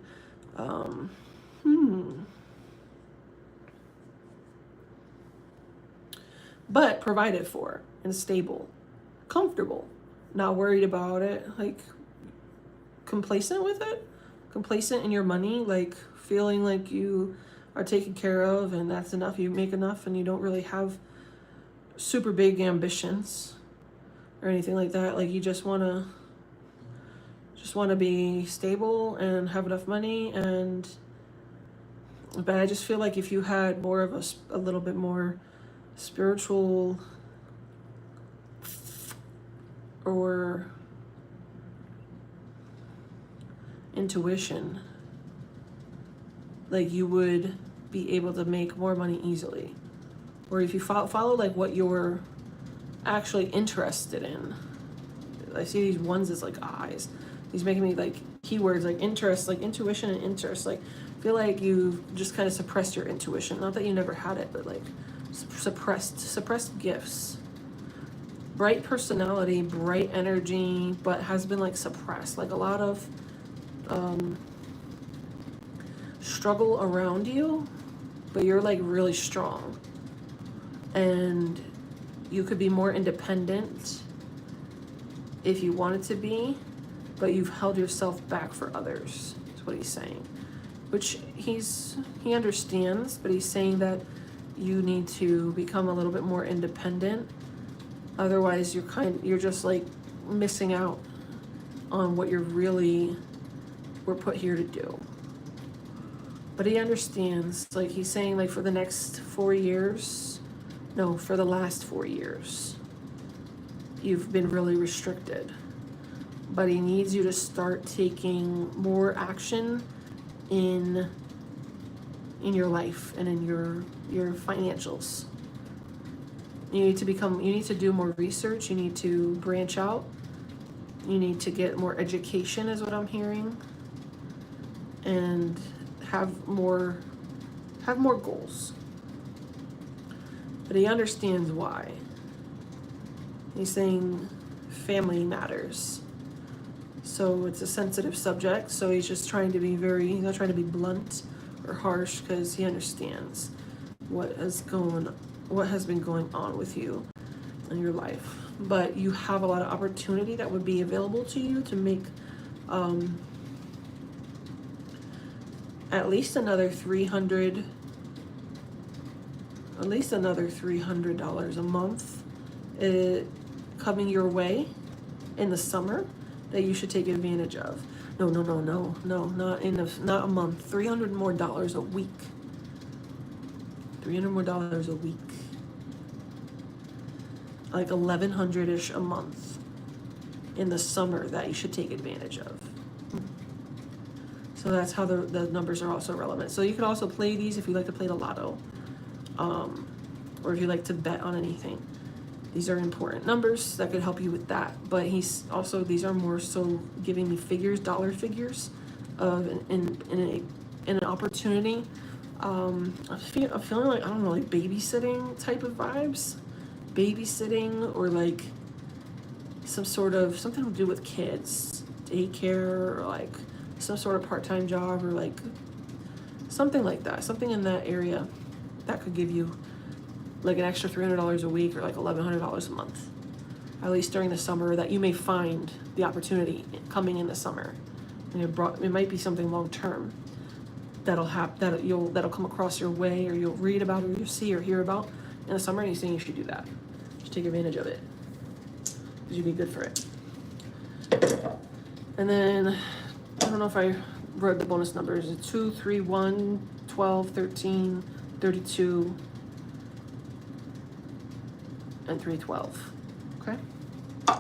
S1: But provided for and stable, comfortable, not worried about it, like complacent with it, complacent in your money, like feeling like you are taken care of and that's enough, you make enough, and you don't really have super big ambitions or anything like that. Like you just want to be stable and have enough money. And but I just feel like if you had more of a little bit more spiritual or intuition, like you would be able to make more money easily. Or if you follow like what you're actually interested in. I see these ones as like eyes. He's making me like keywords like interest, like intuition and interest. Like I feel like you just kind of suppressed your intuition. Not that you never had it, but like suppressed gifts. Bright personality, bright energy, but has been like suppressed. Like a lot of struggle around you, but you're like really strong. And you could be more independent if you wanted to be, but you've held yourself back for others, is what he's saying. Which he understands, but he's saying that you need to become a little bit more independent. Otherwise you're just like missing out on what we're put here to do. But he understands, like he's saying like for the next 4 years, no, for the last 4 years, you've been really restricted. But he needs you to start taking more action in your life and in your financials. You need to do more research. You need to branch out. You need to get more education, is what I'm hearing. And have more goals. But he understands why. He's saying family matters. So it's a sensitive subject. So he's just trying to be he's not trying to be blunt or harsh, because he understands what has been going on with you in your life. But you have a lot of opportunity that would be available to you to make at least another $300 a month coming your way in the summer that you should take advantage of. No, not a month. $300 more a week. $300 more a week. Like $1,100-ish a month in the summer that you should take advantage of. So that's how the numbers are also relevant. So you can also play these if you like to play the lotto, or if you like to bet on anything. These are important numbers that could help you with that. But these are more so giving me figures, dollar figures, of in an opportunity. I'm feeling like, I don't know, like babysitting type of vibes. Babysitting, or like something to do with kids, daycare, or like some sort of part-time job, or like something like that, something in that area that could give you like an extra $300 a week, or like $1,100 a month, at least during the summer, that you may find the opportunity coming in the summer. And it might be something long-term that'll come across your way, or you'll read about, or you see or hear about in the summer, and he's saying you should do that. You should take advantage of it, because you'd be good for it. And then, I don't know if I wrote the bonus numbers. 2, 3, 1, 12, 13, 32, and 312. Okay?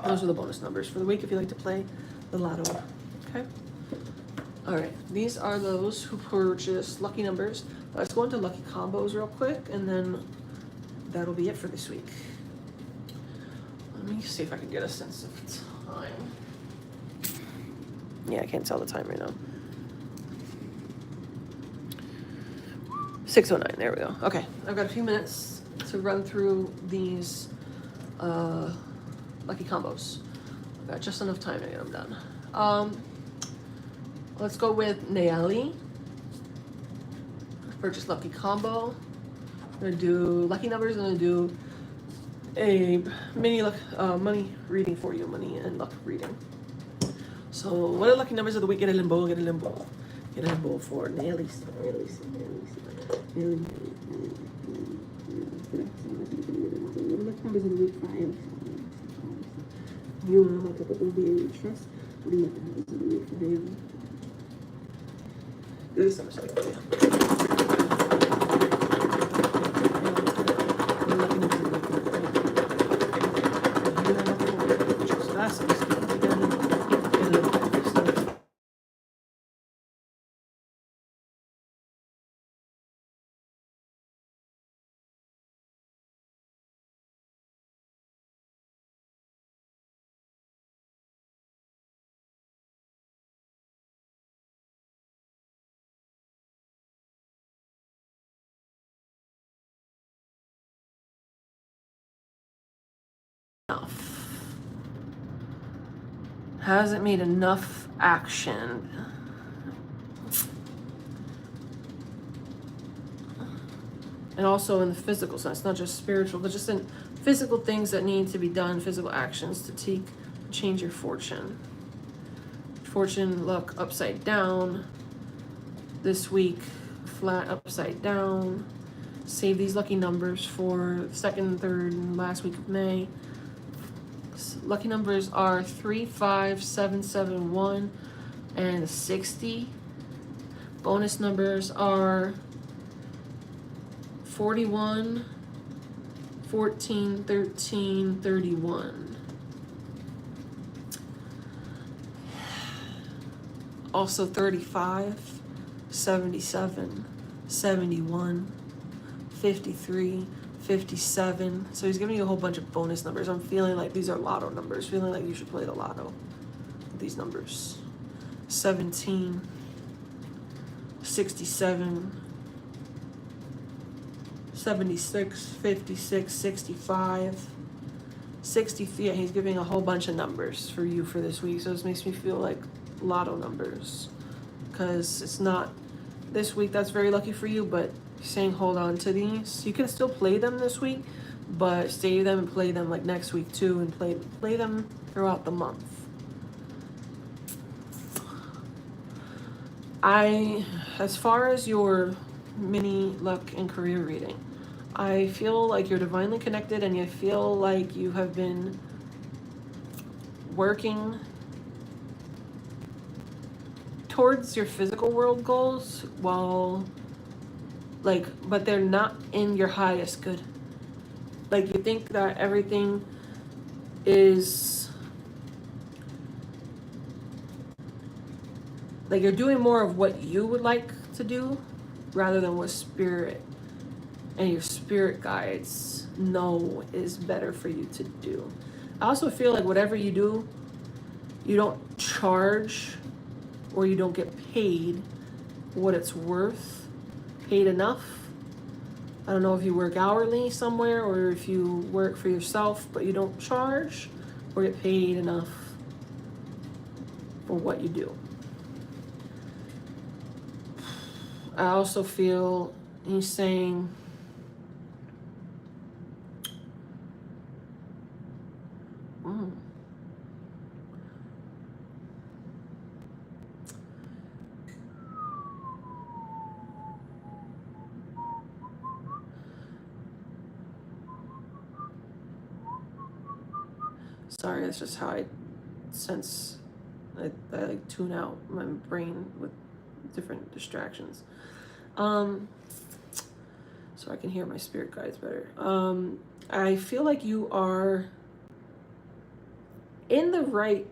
S1: Those are the bonus numbers for the week if you like to play the lotto. Okay? Alright, these are those who purchased lucky numbers. Let's go into lucky combos real quick, and then that'll be it for this week. Let me see if I can get a sense of time. Yeah, I can't tell the time right now. 6:09, there we go. Okay, I've got a few minutes to run through these lucky combos. I've got just enough time to get them done. Let's go with Nayeli. Purchase lucky combo. I'm gonna do lucky numbers. I'm gonna do a mini money reading for you, money and luck reading. So, what are lucky numbers of the week? Guede Limbo, Guede Limbo. Guede Limbo for Nayeli. Lucky numbers of the week 5. You want to look up the trust. What do you lucky numbers of the week for Nayeli? This summer stuff for you. Hasn't made enough action. And also in the physical sense, not just spiritual, but just in physical things that need to be done, physical actions to change your fortune. Fortune, luck upside down. This week, flat upside down. Save these lucky numbers for the second, third, and last week of May. Lucky numbers are 3, 5, 7, 7, 1, and 60. Bonus numbers are 41, 14, 13, 31. Also 35, 77, 71, 53, 57. So he's giving you a whole bunch of bonus numbers. I'm feeling like these are lotto numbers. Feeling like you should play the lotto. These numbers. 17, 67, 76, 56, 65, 63. Yeah, he's giving a whole bunch of numbers for you for this week. So this makes me feel like lotto numbers. Because it's not this week that's very lucky for you, but he's saying hold on to these. You can still play them this week, but save them and play them like next week too, and play them throughout the month. As far as your mini luck and career reading, I feel like you're divinely connected, and you feel like you have been working towards your physical world goals but they're not in your highest good. Like, you think that everything is like you're doing more of what you would like to do rather than what spirit and your spirit guides know is better for you to do. I also feel like whatever you do, you don't charge or you don't get paid what it's worth, paid enough. I don't know if you work hourly somewhere or if you work for yourself, but you don't charge or get paid enough for what you do. I also feel he's saying sorry, that's just how I sense. I like tune out my brain with different distractions. So I can hear my spirit guides better. I feel like you are in the right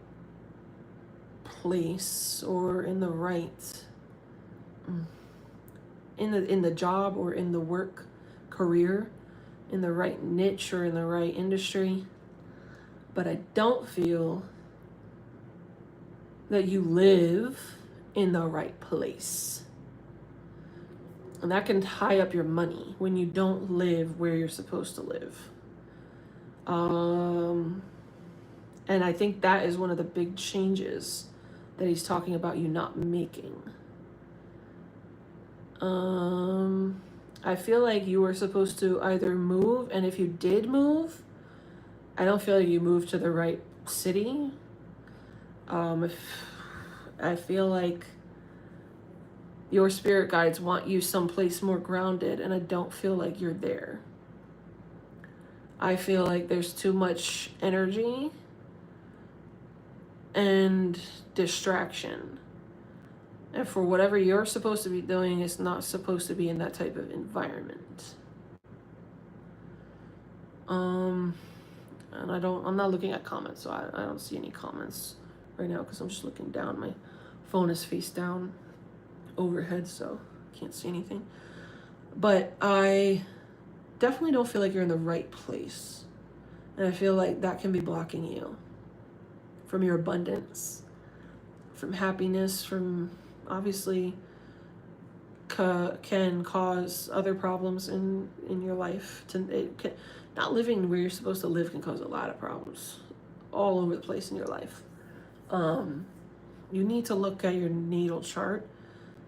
S1: place or in the right in the job or in the work career, in the right niche or in the right industry. But I don't feel that you live in the right place. And that can tie up your money when you don't live where you're supposed to live. And I think that is one of the big changes that he's talking about you not making. I feel like you were supposed to either move, and if you did move, I don't feel like you moved to the right city. I feel like your spirit guides want you someplace more grounded, and I don't feel like you're there. I feel like there's too much energy and distraction. And for whatever you're supposed to be doing, it's not supposed to be in that type of environment. And I'm not looking at comments, so I don't see any comments right now because I'm just looking down. My phone is face down overhead, so I can't see anything. But I definitely don't feel like you're in the right place. And I feel like that can be blocking you from your abundance, from happiness, from obviously can cause other problems in your life. Not living where you're supposed to live can cause a lot of problems all over the place in your life. You need to look at your natal chart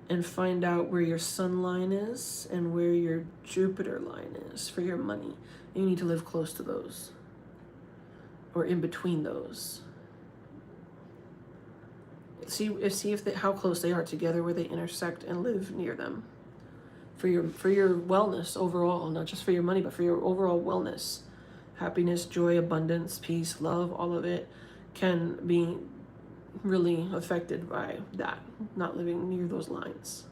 S1: and find out where your sun line is and where your Jupiter line is for your money. You need to live close to those or in between those. See how close they are together, where they intersect, and live near them for your wellness overall, not just for your money, but for your overall wellness. Happiness, joy, abundance, peace, love, all of it can be really affected by that, not living near those lines.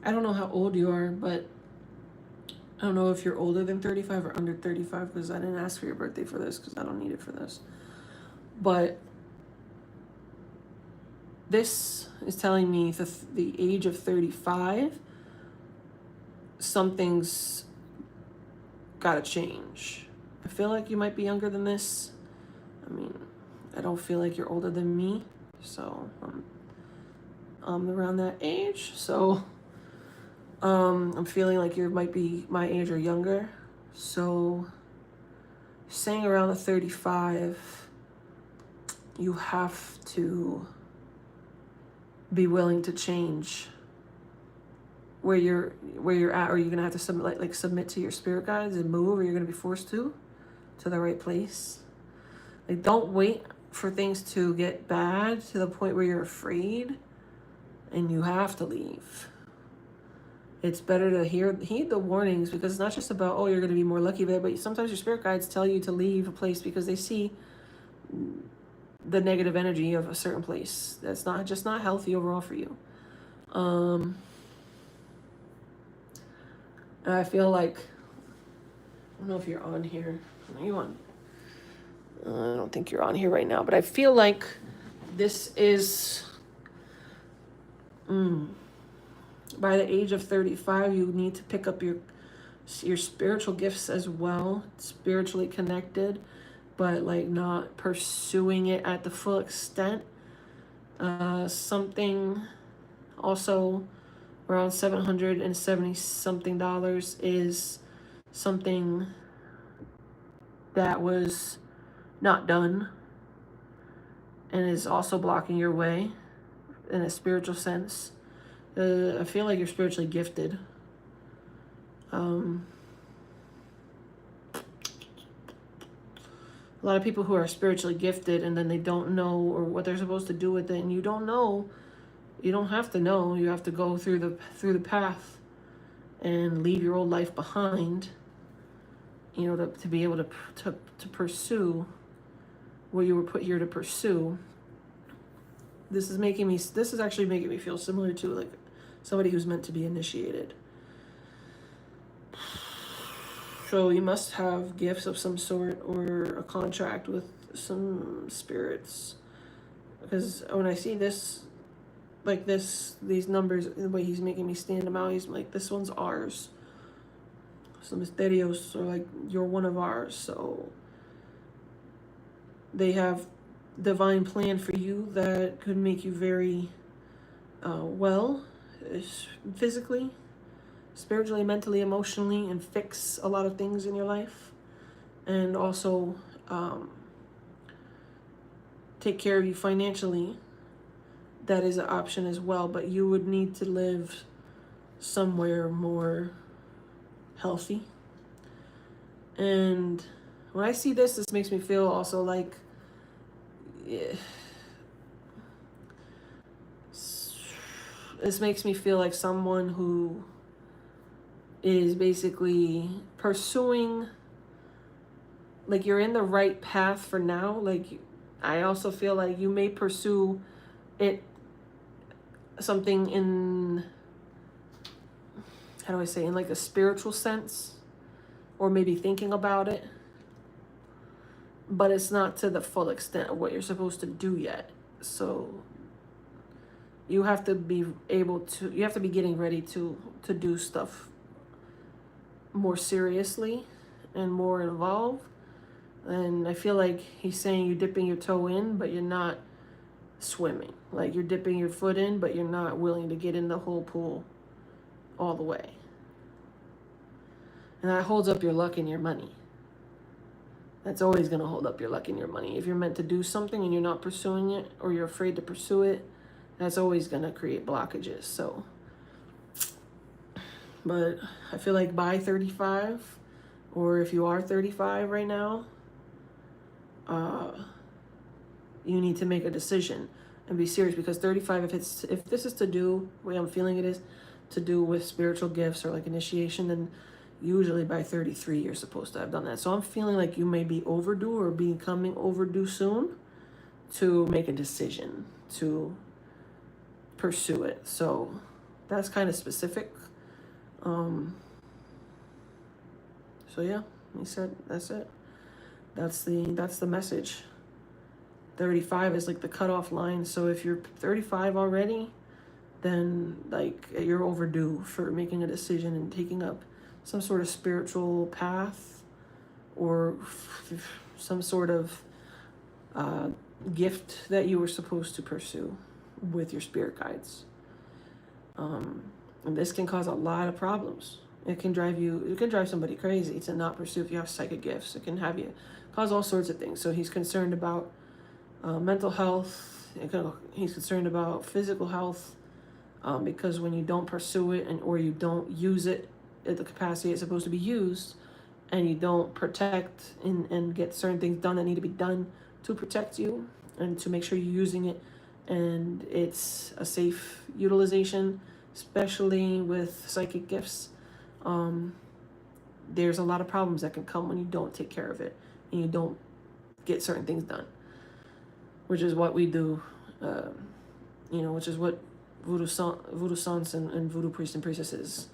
S1: I don't know how old you are, but I don't know if you're older than 35 or under 35, because I didn't ask for your birthday for this, because I don't need it for this. But this is telling me the age of 35, something's got to change. I feel like you might be younger than this. I mean, I don't feel like you're older than me, so I'm around that age. So I'm feeling like you might be my age or younger. So saying around the 35, you have to be willing to change where you're at, or you're gonna have to submit to your spirit guides and move, or you're gonna be forced to the right place. Like, don't wait for things to get bad to the point where you're afraid and you have to leave. It's better to heed the warnings, because it's not just about, oh, you're going to be more lucky there, but sometimes your spirit guides tell you to leave a place because they see the negative energy of a certain place that's not healthy overall for you. And I feel like, I don't know if you're on here. Are you on? I don't think you're on here right now, but I feel like this is, by the age of 35, you need to pick up your spiritual gifts as well, spiritually connected, but like not pursuing it at the full extent. Something also around $770 something is something that was not done and is also blocking your way in a spiritual sense. I feel like you're spiritually gifted. A lot of people who are spiritually gifted and then they don't know or what they're supposed to do with it, and you don't know. You don't have to know. You have to go through the path and leave your old life behind, you know, to be able to pursue what you were put here to pursue. This is actually making me feel similar to like somebody who's meant to be initiated. So you must have gifts of some sort or a contract with some spirits, because when I see this, like these numbers, the way he's making me stand them out, he's like, this one's ours. So Misterio, so like, you're one of ours. So they have divine plan for you that could make you very well, physically, spiritually, mentally, emotionally, and fix a lot of things in your life, and also take care of you financially. That is an option as well, but you would need to live somewhere more healthy. And when I see this makes me feel also like, this makes me feel like someone who is basically pursuing, like, you're in the right path for now. Like, I also feel like you may pursue it, something in, how do I say, in like a spiritual sense, or maybe thinking about it, but it's not to the full extent of what you're supposed to do yet. So you have to be getting ready to do stuff more seriously and more involved. And I feel like he's saying you're dipping your toe in, but you're not swimming. Like, you're dipping your foot in, but you're not willing to get in the whole pool all the way. And that holds up your luck and your money. That's always going to hold up your luck and your money. If you're meant to do something and you're not pursuing it, or you're afraid to pursue it, that's always going to create blockages. So, but I feel like by 35, or if you are 35 right now, you need to make a decision and be serious, because 35, if this is to do, the way I'm feeling it is to do with spiritual gifts or like initiation, then usually by 33 you're supposed to have done that. So I'm feeling like you may be overdue or becoming overdue soon to make a decision to pursue it. So that's kind of specific. So yeah, he said that's it. That's the message. 35 is like the cutoff line. So if you're 35 already, then like you're overdue for making a decision and taking up some sort of spiritual path or some sort of gift that you were supposed to pursue with your spirit guides. And this can cause a lot of problems. It can drive somebody crazy to not pursue if you have psychic gifts. It can have you cause all sorts of things. So he's concerned about mental health. He's concerned about physical health, because when you don't pursue it or you don't use it at the capacity it's supposed to be used, and you don't protect and get certain things done that need to be done to protect you and to make sure you're using it and it's a safe utilization, especially with psychic gifts, there's a lot of problems that can come when you don't take care of it and you don't get certain things done, which is what we do, which is what Voodoo Sons and Voodoo priests and priestesses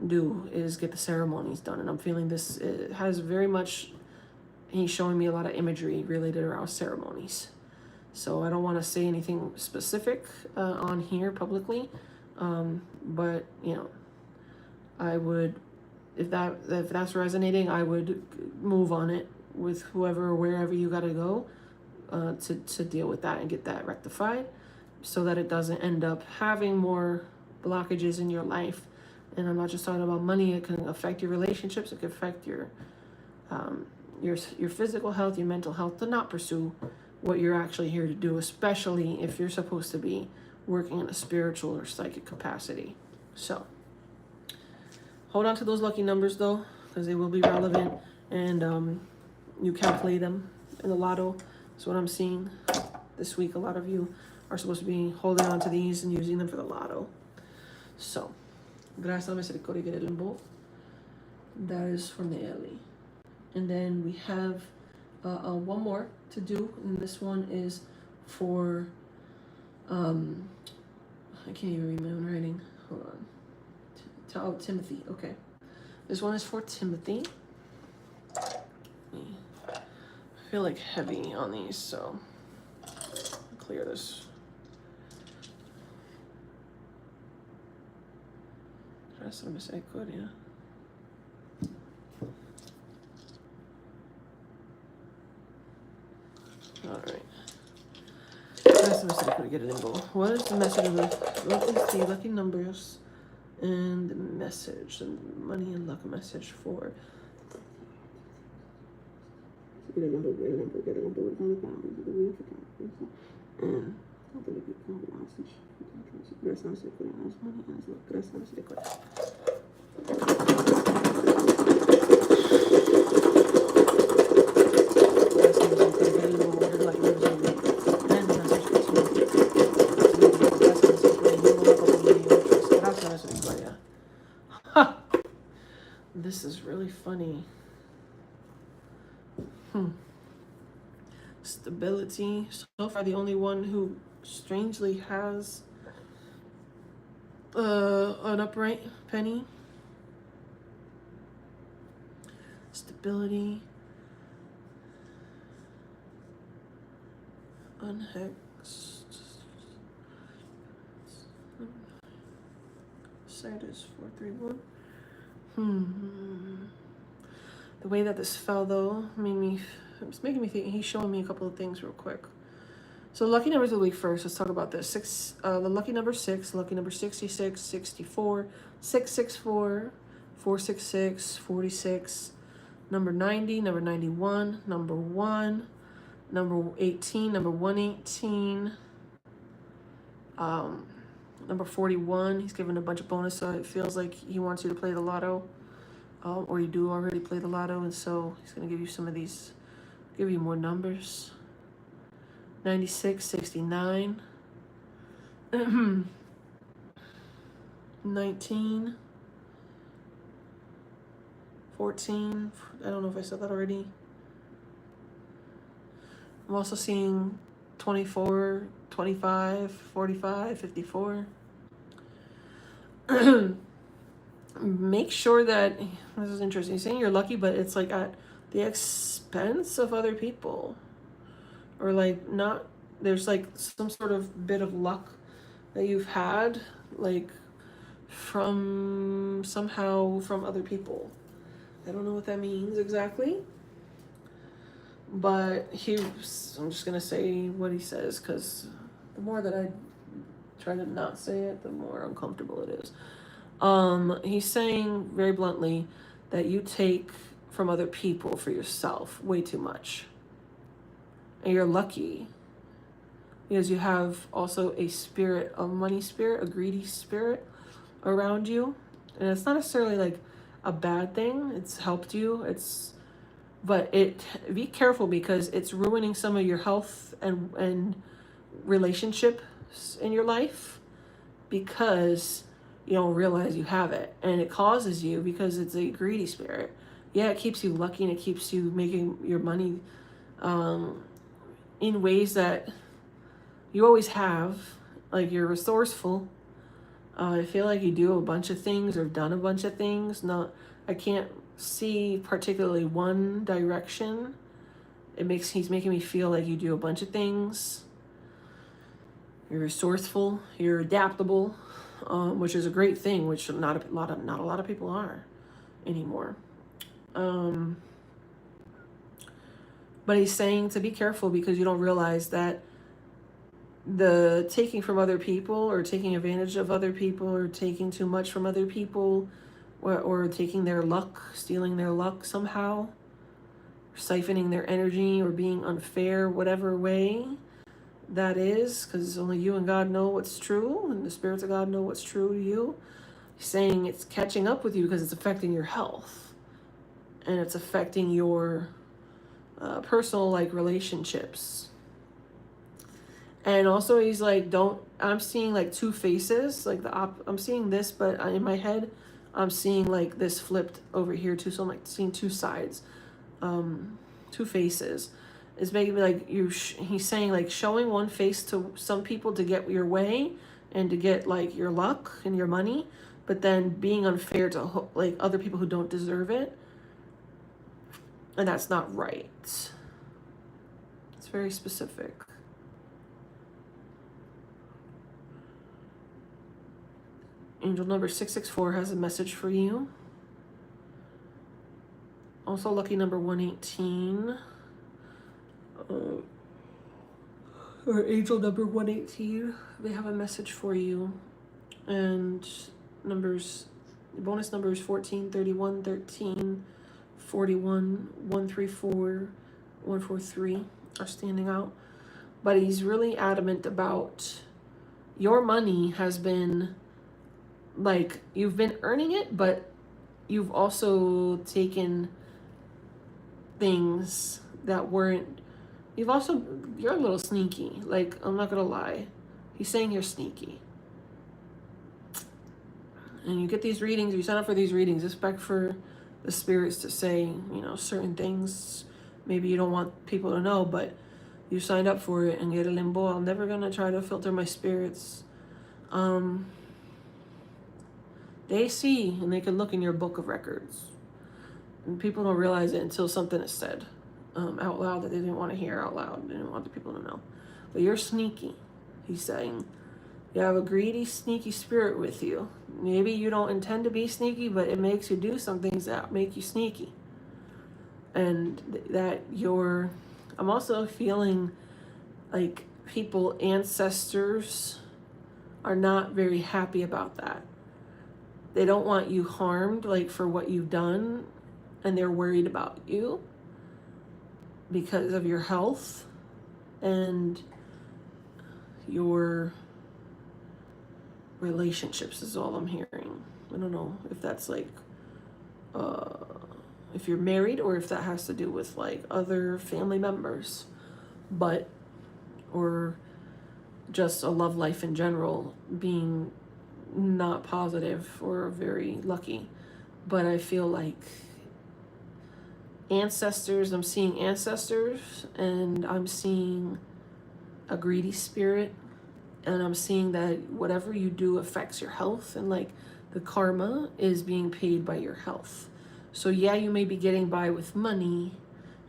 S1: do, is get the ceremonies done. And I'm feeling this, it has very much, he's showing me a lot of imagery related around ceremonies. So I don't want to say anything specific on here publicly, but I would, if that's resonating, I would move on it with whoever or wherever you got to go to deal with that and get that rectified, so that it doesn't end up having more blockages in your life. And I'm not just talking about money. It can affect your relationships. It can affect your physical health, your mental health, to not pursue what you're actually here to do, especially if you're supposed to be working in a spiritual or psychic capacity. So hold on to those lucky numbers though, because they will be relevant, and you can play them in the lotto. That's what I'm seeing this week. A lot of you are supposed to be holding on to these and using them for the lotto. So, gracias Misterio, Guede Limbo. That is from the alley. And then we have one more to do, and this one is for, I can't even read my own writing. Hold on. Timothy. Okay. This one is for Timothy. I feel like heavy on these, so I'll clear this. Gracias Misterio. Alright. That's the message I could get it in goal. What is the message of what is the lucky numbers and the message, the money and luck message for This is really funny. Stability. So far, the only one who strangely has an upright penny. Stability. Unhexed. Side is 431. The way that this fell though it's making me think. He's showing me a couple of things real quick. So lucky numbers of the week first. Let's talk about this. The lucky number 6, lucky number 66, 64, 664, 466, 46, number 90, number 91, number 1, number 18, number 118, number 41. He's given a bunch of bonus, so it feels like he wants you to play the lotto, or you do already play the lotto, and so he's going to give you some of these, give you more numbers. 96, 69, 19, 14. I don't know if I said that already. I'm also seeing 24, 25, 45, 54. make sure that, this is interesting. He's saying you're lucky, but it's like at the expense of other people. Or like not, there's like some sort of bit of luck that you've had, like from somehow from other people. I don't know what that means exactly. But I'm just gonna say what he says, because the more that I try to not say it, the more uncomfortable it is. He's saying very bluntly that you take from other people for yourself way too much. And you're lucky because you have also a spirit, a money spirit, a greedy spirit around you. And it's not necessarily like a bad thing. It's helped you. But be careful, because it's ruining some of your health and relationships in your life, because you don't realize you have it, and it causes you, because it's a greedy spirit. Yeah, it keeps you lucky and it keeps you making your money in ways that you always have. Like, you're resourceful. I feel like you do a bunch of things, or done a bunch of things. I can't see particularly one direction. He's making me feel like you do a bunch of things. You're resourceful, you're adaptable, which is a great thing, which not a lot of people are anymore. But he's saying to be careful, because you don't realize that the taking from other people, or taking advantage of other people, or taking too much from other people, or taking their luck, stealing their luck somehow, siphoning their energy, or being unfair, whatever way that is, because only you and God know what's true, and the spirits of God know what's true to you. He's saying it's catching up with you, because it's affecting your health, and it's affecting your personal, like, relationships. And also he's like, I'm seeing like two faces, like I'm seeing this, but in my head I'm seeing like this flipped over here too. So I'm like seeing two sides, two faces. Is making me like he's saying like showing one face to some people to get your way and to get like your luck and your money, but then being unfair to like other people who don't deserve it. And that's not right. It's very specific. Angel number 664 has a message for you. Also lucky number 118. Or angel number 118. They have a message for you. And bonus numbers 14, 31, 13, 41, 134, 143 are standing out. But he's really adamant about your money has been, like, you've been earning it, but you've also taken things that weren't, you're a little sneaky. Like, I'm not gonna lie. He's saying you're sneaky. And you get these readings, you sign up for these readings, expect for the spirits to say, certain things maybe you don't want people to know, but you signed up for it. And Guede Limbo, I'm never gonna try to filter my spirits. They see, and they can look in your book of records. And people don't realize it until something is said out loud that they didn't want to hear out loud. They didn't want the people to know. But you're sneaky, he's saying. You have a greedy, sneaky spirit with you. Maybe you don't intend to be sneaky, but it makes you do some things that make you sneaky. And I'm also feeling like ancestors are not very happy about that. They don't want you harmed, like, for what you've done, and they're worried about you because of your health and your relationships is all I'm hearing. I don't know if that's like if you're married, or if that has to do with like other family members, or just a love life in general being not positive or very lucky. But I feel like ancestors, I'm seeing ancestors, and I'm seeing a greedy spirit, and I'm seeing that whatever you do affects your health, and like The karma is being paid by your health. So yeah, you may be getting by with money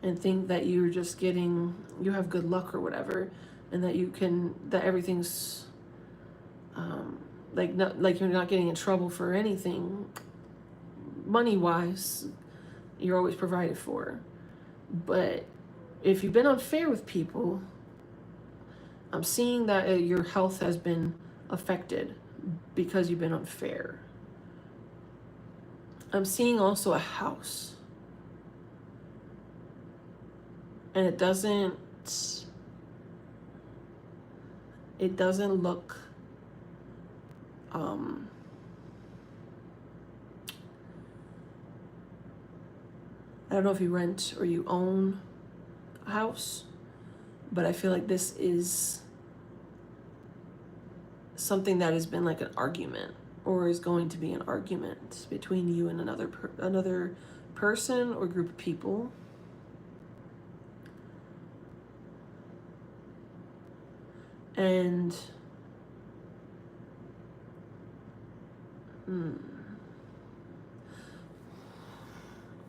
S1: and think that you're just getting, you have good luck or whatever, and that you can, that everything's like not, like you're not getting in trouble for anything money wise. You're always provided for. But if you've been unfair with people, I'm seeing that your health has been affected because you've been unfair. I'm seeing also a house. And it doesn't look I don't know if you rent or you own a house, but I feel like this is something that has been like an argument, or is going to be an argument between you and another person or group of people. And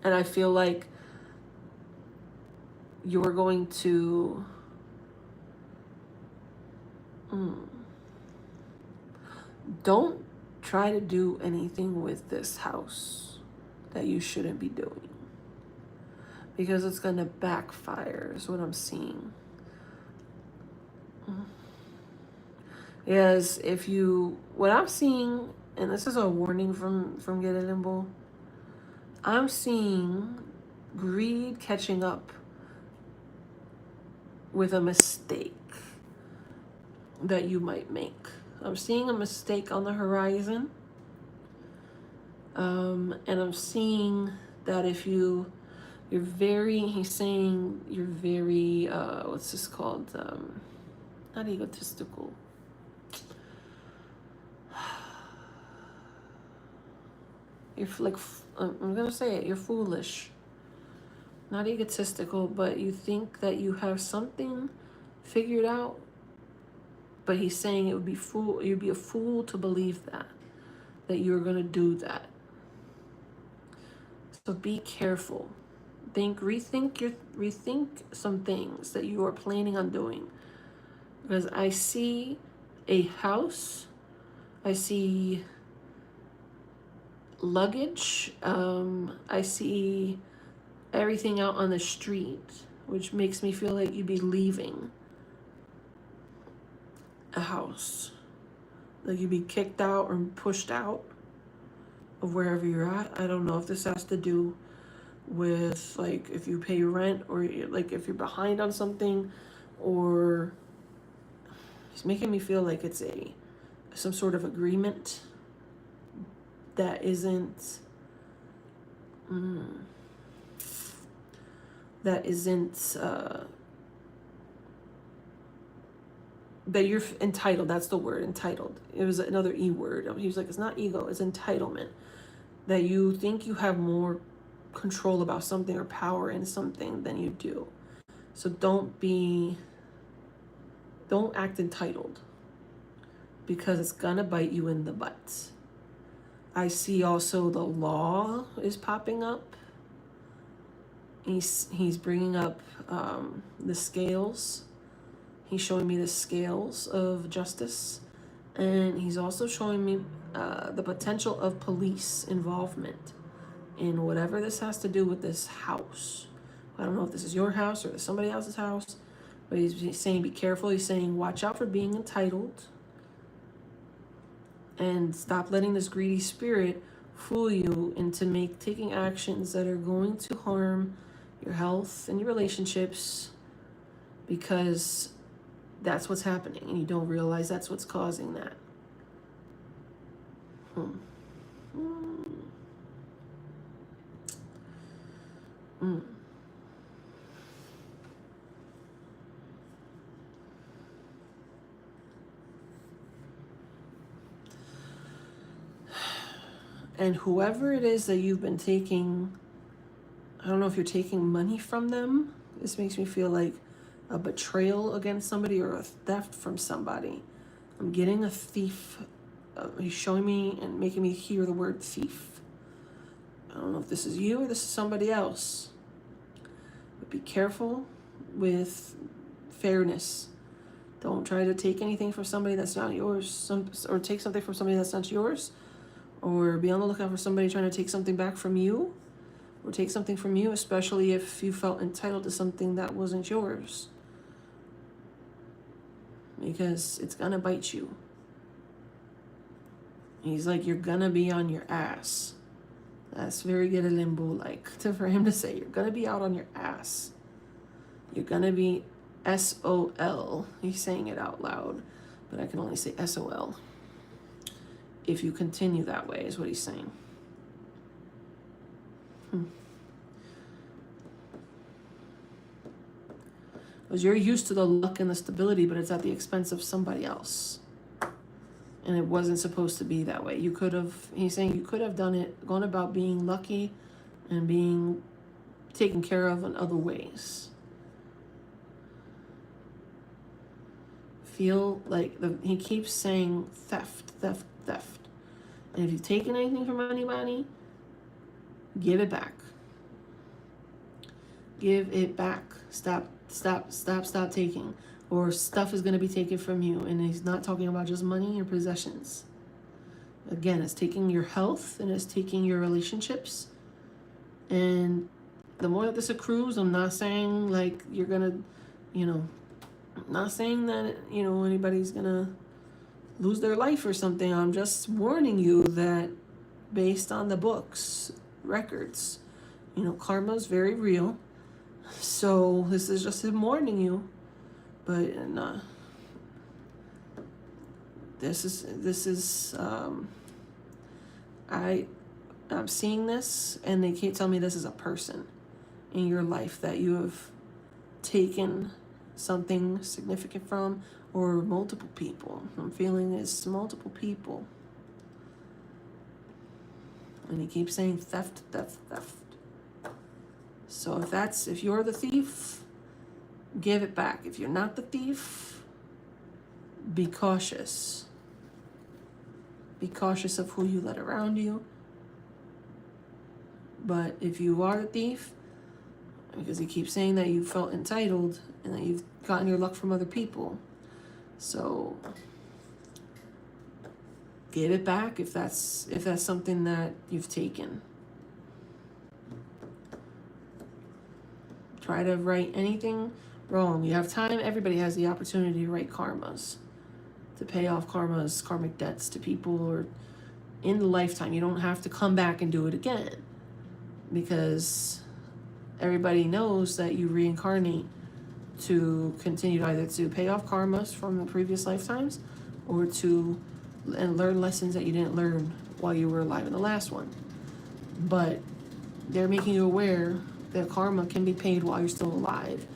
S1: and I feel like you're going to don't try to do anything with this house that you shouldn't be doing, because it's going to backfire is what I'm seeing. Yes, if you, what I'm seeing, and this is a warning from Guede Limbo, I'm seeing greed catching up with a mistake that you might make. I'm seeing a mistake on the horizon. And I'm seeing that if you're very, he's saying you're very, what's this called? Not egotistical. You're like, I'm gonna say it, you're foolish. Not egotistical, but you think that you have something figured out. But he's saying it would be you'd be a fool to believe that you're gonna do that. So be careful. Rethink some things that you are planning on doing. Because I see a house, I see luggage, I see everything out on the street, which makes me feel like you'd be leaving a house. Like you'd be kicked out or pushed out of wherever you're at. I don't know if this has to do with like if you pay rent, or like if you're behind on something, or it's making me feel like it's some sort of agreement that isn't that you're entitled. That's the word, entitled. It was another E word. He was like, it's not ego, it's entitlement. That you think you have more control about something or power in something than you do. So don't act entitled, because it's gonna bite you in the butt. I see also the law is popping up. He's bringing up the scales. He's showing me the scales of justice, and he's also showing me the potential of police involvement in whatever this has to do with this house. I don't know if this is your house or somebody else's house, but he's saying be careful. He's saying watch out for being entitled, and stop letting this greedy spirit fool you into taking actions that are going to harm your health and your relationships, because that's what's happening, and you don't realize that's what's causing that. And whoever it is that you've been taking, I don't know if you're taking money from them. This makes me feel like a betrayal against somebody or a theft from somebody. I'm getting a thief he's showing me and making me hear the word thief. I don't know if this is you or this is somebody else. But be careful with fairness. Don't try to take anything from somebody that's not yours, or take something from somebody that's not yours, or be on the lookout for somebody trying to take something back from you, or take something from you, especially if you felt entitled to something that wasn't yours. Because it's gonna bite you. He's like, you're gonna be on your ass. That's very Guede Limbo like for him to say. You're gonna be out on your ass. You're gonna be SOL. He's saying it out loud, but I can only say SOL. If you continue that way, is what he's saying. Because you're used to the luck and the stability, but it's at the expense of somebody else. And it wasn't supposed to be that way. You could have, he's saying you could have done it, gone about being lucky and being taken care of in other ways. Feel like, he keeps saying theft, theft, theft. And if you've taken anything from anybody, give it back. Give it back. Stop taking. Or stuff is going to be taken from you. And he's not talking about just money or possessions. Again, it's taking your health and it's taking your relationships. And the more that this accrues, I'm not saying like you're going to, I'm not saying that, anybody's going to lose their life or something. I'm just warning you that based on the books, records, karma's very real. So this is just him warning you. But this is I'm seeing this, and they can't tell me this is a person in your life that you have taken something significant from, or multiple people. I'm feeling it's multiple people. And he keeps saying theft, theft, theft. So if you're the thief, give it back. If you're not the thief, be cautious. Be cautious of who you let around you. But if you are the thief, because he keeps saying that you felt entitled and that you've gotten your luck from other people. So give it back if that's something that you've taken. Try to right anything wrong. You have time. Everybody has the opportunity to write karmas, to pay off karmic debts to people, or in the lifetime. You don't have to come back and do it again, because everybody knows that you reincarnate to continue either to pay off karmas from the previous lifetimes, or to learn lessons that you didn't learn while you were alive in the last one. But they're making you aware that karma can be paid while you're still alive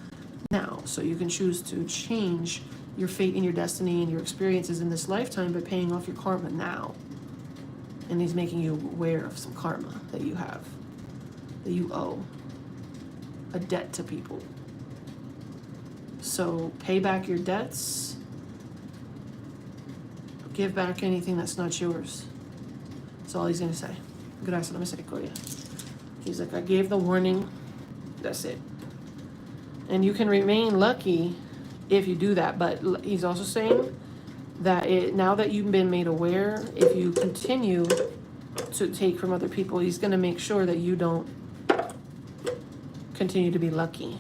S1: now. So you can choose to change your fate and your destiny and your experiences in this lifetime by paying off your karma now. And he's making you aware of some karma that you have, that you owe, a debt to people. So pay back your debts. Give back anything that's not yours. That's all he's going to say. Gracias, misericordia. He's like, I gave the warning. That's it. And you can remain lucky if you do that. But he's also saying that now that you've been made aware, if you continue to take from other people, he's going to make sure that you don't continue to be lucky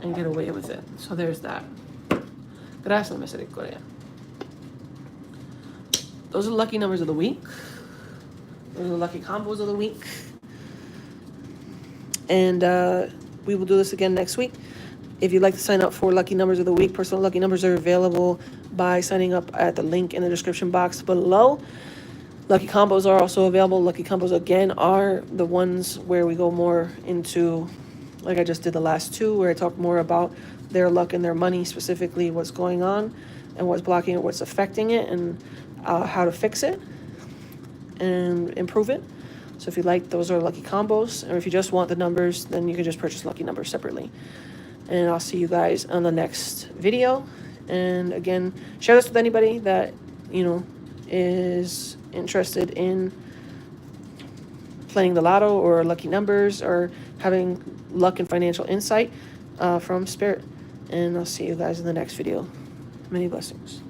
S1: and get away with it. So there's that. Gracias, misericordia. Those are the lucky numbers of the week. Those are the lucky combos of the week. And we will do this again next week. If you'd like to sign up for Lucky Numbers of the Week, personal lucky numbers are available by signing up at the link in the description box below. Lucky combos are also available. Lucky combos, again, are the ones where we go more into, like I just did the last two, where I talk more about their luck and their money, specifically what's going on and what's blocking it, what's affecting it, and how to fix it and improve it. So if you like, those are lucky combos. Or if you just want the numbers, then you can just purchase lucky numbers separately. And I'll see you guys on the next video. And again, share this with anybody that, is interested in playing the lotto or lucky numbers or having luck and financial insight from Spirit. And I'll see you guys in the next video. Many blessings.